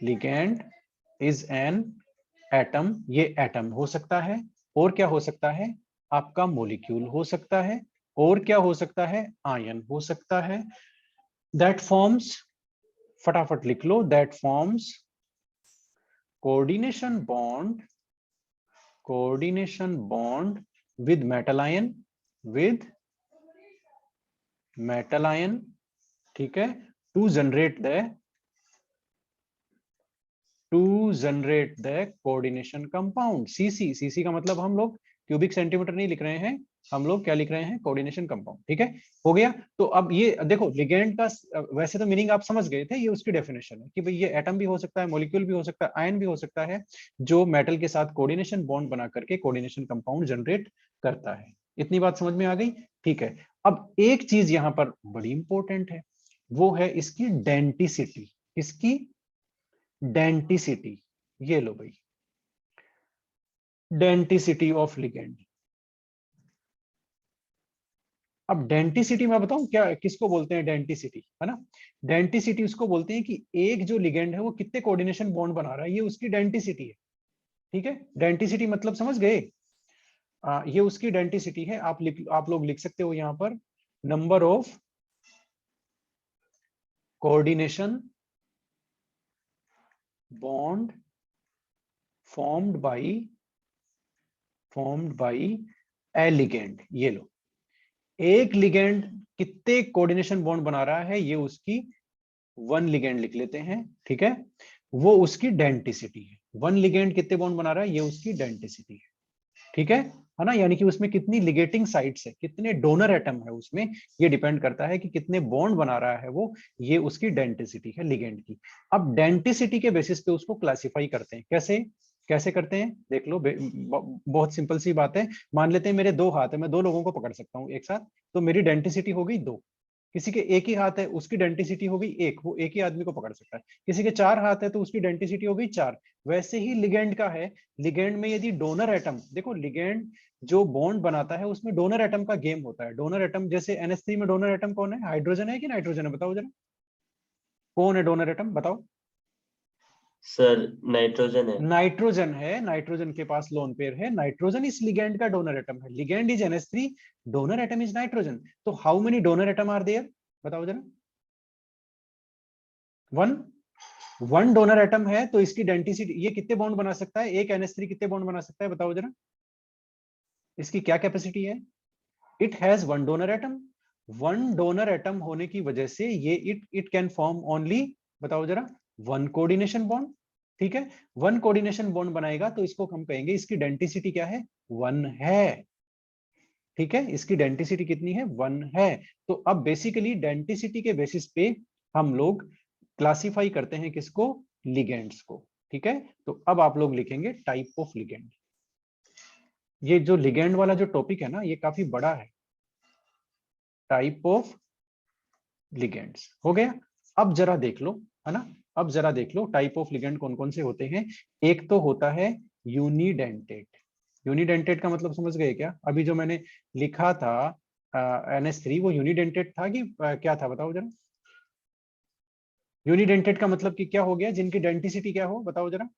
लिगेंड इज एन एटम। ये एटम हो सकता है, और क्या हो सकता है, आपका मोलिक्यूल हो सकता है, और क्या हो सकता है, आयन हो सकता है। दैट फॉर्म्स, फटाफट लिख लो, that forms coordination bond, coordination bond with metal ion, with metal ion, ठीक है, to generate the coordination compound, CC. CC का मतलब हम लोग क्यूबिक सेंटीमीटर नहीं लिख रहे हैं, हम लोग क्या लिख रहे हैं, कोऑर्डिनेशन कंपाउंड, ठीक है, हो गया। तो अब ये देखो लिगेंड का वैसे तो मीनिंग आप समझ गए थे, ये उसकी डेफिनेशन है कि भाई ये एटम भी हो सकता है, मॉलिक्यूल भी हो सकता है, आयन भी हो सकता है, जो मेटल के साथ कोऑर्डिनेशन बॉन्ड बना करके कोऑर्डिनेशन कंपाउंड जनरेट करता है। इतनी बात समझ में आ गई, ठीक है। अब एक चीज यहां पर बड़ी इंपॉर्टेंट है, वो है इसकी डेंटिसिटी। इसकी डेंटिसिटी, ये लो भाई, डेंटिसिटी ऑफ लिगेंड। अब डेंटिसिटी मैं बताऊं क्या, किसको बोलते हैं डेंटिसिटी, है ना। डेंटिसिटी उसको बोलते हैं कि एक जो लिगेंड है वो कितने कोऑर्डिनेशन बॉन्ड बना रहा है, ये उसकी डेंटिसिटी है, ठीक है। डेंटिसिटी मतलब समझ गए, ये उसकी डेंटिसिटी है। आप लोग लिख सकते हो यहां पर number of coordination bond formed by A ligand. ये लो, एक लिगेंड कितने कोऑर्डिनेशन बॉन्ड बना रहा है, ये उसकी वन लिगेंड लिख लेते हैं, ठीक है, वो उसकी डेंटिसिटी है। वन लिगेंड कितने बॉन्ड बना रहा है, ये उसकी डेंटिसिटी है, ठीक है ना। यानी कि उसमें कितनी लिगेटिंग साइट्स है, कितने डोनर एटम है उसमें, ये डिपेंड करता है कि कितने बॉन्ड बना रहा है वो, ये उसकी डेंटिसिटी है लिगेंड की। अब डेंटिसिटी के बेसिस पे उसको क्लासिफाई करते हैं, कैसे कैसे करते हैं देख लो, बहुत सिंपल सी बात है। मान लेते हैं मेरे दो हाथ है, मैं दो लोगों को पकड़ सकता हूँ एक साथ, तो मेरी डेंटिसिटी हो गई दो। किसी के एक ही हाथ है, उसकी डेंटिसिटी हो गई एक, वो एक ही आदमी को पकड़ सकता है। किसी के चार हाथ है तो उसकी डेंटिसिटी हो गई चार। वैसे ही लिगेंड का है, लिगेंड में यदि डोनर एटम, देखो लिगेंड जो बॉन्ड बनाता है उसमें डोनर एटम का गेम होता है। डोनर एटम जैसे NH3 में डोनर एटम कौन है, हाइड्रोजन है कि नाइट्रोजन है, बताओ जरा, कौन है डोनर एटम, बताओ। सर नाइट्रोजन है। नाइट्रोजन है, नाइट्रोजन के पास लोन पेयर है, नाइट्रोजन इस लिगेंड का डोनर एटम है, ligand is NH3, donor atom is nitrogen. तो how many donor atom are there, बताओ जरा। वन, वन डोनर एटम है तो इसकी डेंटिसिटी, ये कितने बॉन्ड बना सकता है, एक NH3 कितने बॉन्ड बना सकता है, बताओ जरा। इसकी क्या कैपेसिटी है, it has one donor atom. One donor atom होने की वजह से ये इट कैन फॉर्म ओनली, बताओ जरा, वन कोऑर्डिनेशन बॉन्ड, ठीक है। वन कोऑर्डिनेशन बॉन्ड बनाएगा तो इसको हम कहेंगे इसकी डेंटिसिटी क्या है, वन है, ठीक है। इसकी डेंटिसिटी कितनी है, वन है। तो अब बेसिकली डेंटिसिटी के बेसिस पे हम लोग क्लासिफाई करते हैं किसको, लिगेंड्स को, ठीक है। तो अब आप लोग लिखेंगे टाइप ऑफ लिगेंड। ये जो लिगेंड वाला जो टॉपिक है ना, ये काफी बड़ा है। टाइप ऑफ लिगेंड्स हो गया। अब जरा देख लो, है ना, अब जरा देख लो टाइप ऑफ लिगेंड कौन कौन से होते हैं। एक तो होता है यूनिडेंटेट। यूनिडेंटेट का मतलब समझ गए क्या, अभी जो मैंने लिखा था NH3 वो यूनिडेंटेट था कि क्या था, बताओ जरा। यूनिडेंटेट का मतलब कि क्या हो गया, जिनकी डेंटिसिटी क्या हो, बताओ जरा,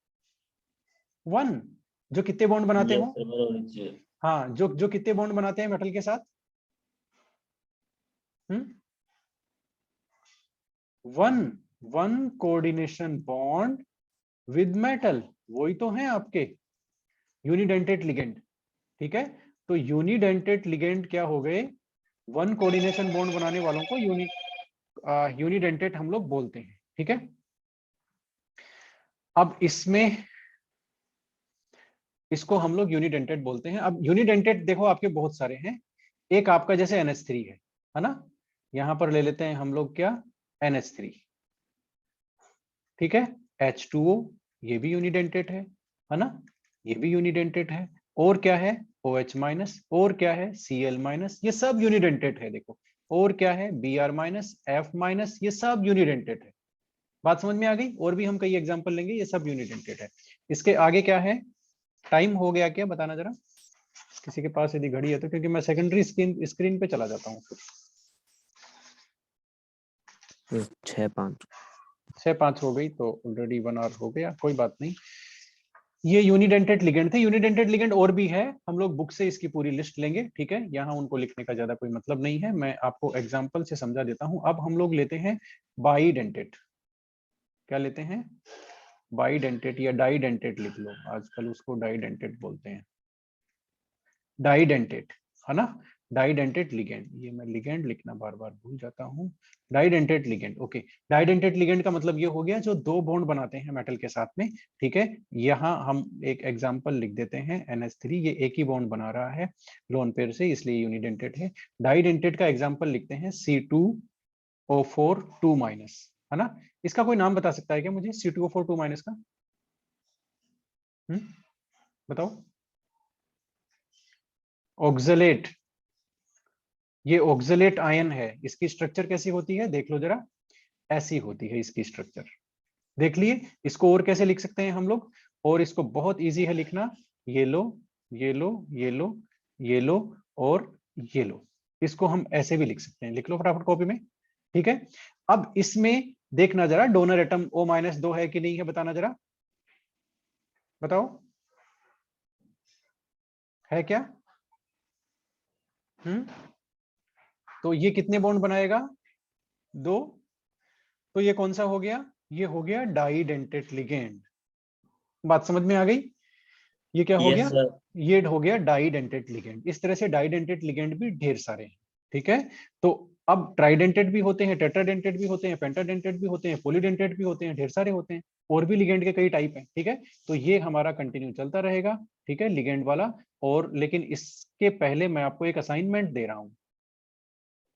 वन, जो कितने बॉन्ड बनाते यस हो, सर, वन होनी चाहिए। हाँ, जो जो कितने बॉन्ड बनाते हैं मेटल के साथ, one, one coordination bond with metal, वही तो है आपके यूनिडेंटेट लिगेंड, ठीक है। तो यूनिडेंटेट लिगेंड क्या हो गए, वन कोऑर्डिनेशन बॉन्ड बनाने वालों को यूनिडेंटेट हम लोग बोलते हैं, ठीक है। अब इसमें इसको हम लोग यूनिडेंटेट बोलते हैं। अब यूनिडेंटेट देखो आपके बहुत सारे हैं, एक आपका जैसे NH3 है ना, यहां पर ले लेते हैं हम लोग क्या, NH3, ठीक है। H2O, ये भी यूनिडेंटेट है ना, ये भी यूनिडेंटेट है। और क्या है, OH माइनस, और क्या है, Cl माइनस, ये सब यूनिडेंटेट है देखो। और क्या है, Br माइनस, F माइनस, ये सब यूनिडेंटेट है। बात समझ में आ गई, और भी हम कई एग्जांपल लेंगे, ये सब यूनिडेंटेट है। इसके आगे क्या है, टाइम हो गया क्या, बताना जरा, किसी के पास यदि घड़ी है तो, क्योंकि मैं सेकेंडरी स्क्रीन पे चला जाता हूँ फिर। 6:05 6:05 हो गई तो ऑलरेडी 1 आवर हो गया, कोई बात नहीं। ये यूनिडेंटेट लिगेंड थे। यूनिडेंटेट लिगेंड और भी है, हम लोग बुक से इसकी पूरी लिस्ट लेंगे, ठीक है। यहाँ उनको लिखने का ज्यादा कोई मतलब नहीं है, मैं आपको एग्जांपल से समझा देता हूँ। अब हम लोग लेते हैं बाइडेंटेट। क्या लेते हैं, बाइडेंटेट या डाइडेंटेट लिख लो, आजकल उसको डाइडेंटेट बोलते हैं, डाइडेंटेट, है ना। डाइडेंटेड लिगेंड, ये मैं लिगेंड लिखना बार बार भूल जाता हूँ। डाइडेंटेड लिगेंड, ओके। डाइडेंटेड लिगेंड का मतलब ये हो गया जो दो बॉन्ड बनाते हैं मेटल के साथ में, ठीक है। यहाँ हम एक एग्जांपल लिख देते हैं NH3, ये एक ही बॉन्ड बना रहा है लोन पेयर से, इसलिए यूनिडेंटेड है। डाइडेंटेड का एग्जांपल लिखते हैं C2O4 2 माइनस, है ना। इसका कोई नाम बता सकता है क्या मुझे C2O4 2 माइनस का? बताओ। ऑक्सलेट, ये ऑक्सलेट आयन है। इसकी स्ट्रक्चर कैसी होती है देख लो जरा, ऐसी होती है इसकी स्ट्रक्चर, देख लिए। इसको और कैसे लिख सकते हैं हम लोग, और इसको बहुत इजी है लिखना, ये लो, ये लो, ये लो, ये लो और ये लो। इसको हम ऐसे भी लिख सकते हैं, लिख लो फटाफट कॉपी में, ठीक है। अब इसमें देखना जरा डोनर एटम O-2 है कि नहीं है, बताना जरा, बताओ है क्या? तो ये कितने बॉन्ड बनाएगा? 2। तो ये कौन सा हो गया? ये हो गया डाइडेंटेड लिगेंड। बात समझ में आ गई? ये क्या हो यस गया? सर। ये हो गया डाइडेंटेड लिगेंड। इस तरह से डाइडेंटेड लिगेंड भी ढेर सारे हैं, ठीक है। तो अब ट्राइडेंटेड भी होते हैं, टेट्राडेंटेड भी होते हैं, पेंटाडेंटेड भी होते हैं, पॉलीडेंटेड भी होते हैं, ढेर सारे होते हैं, और भी लिगेंड के कई टाइप हैं, ठीक है। तो ये हमारा कंटिन्यू चलता रहेगा, ठीक है, लिगेंड वाला। और लेकिन इसके पहले मैं आपको एक असाइनमेंट दे रहा हूँ,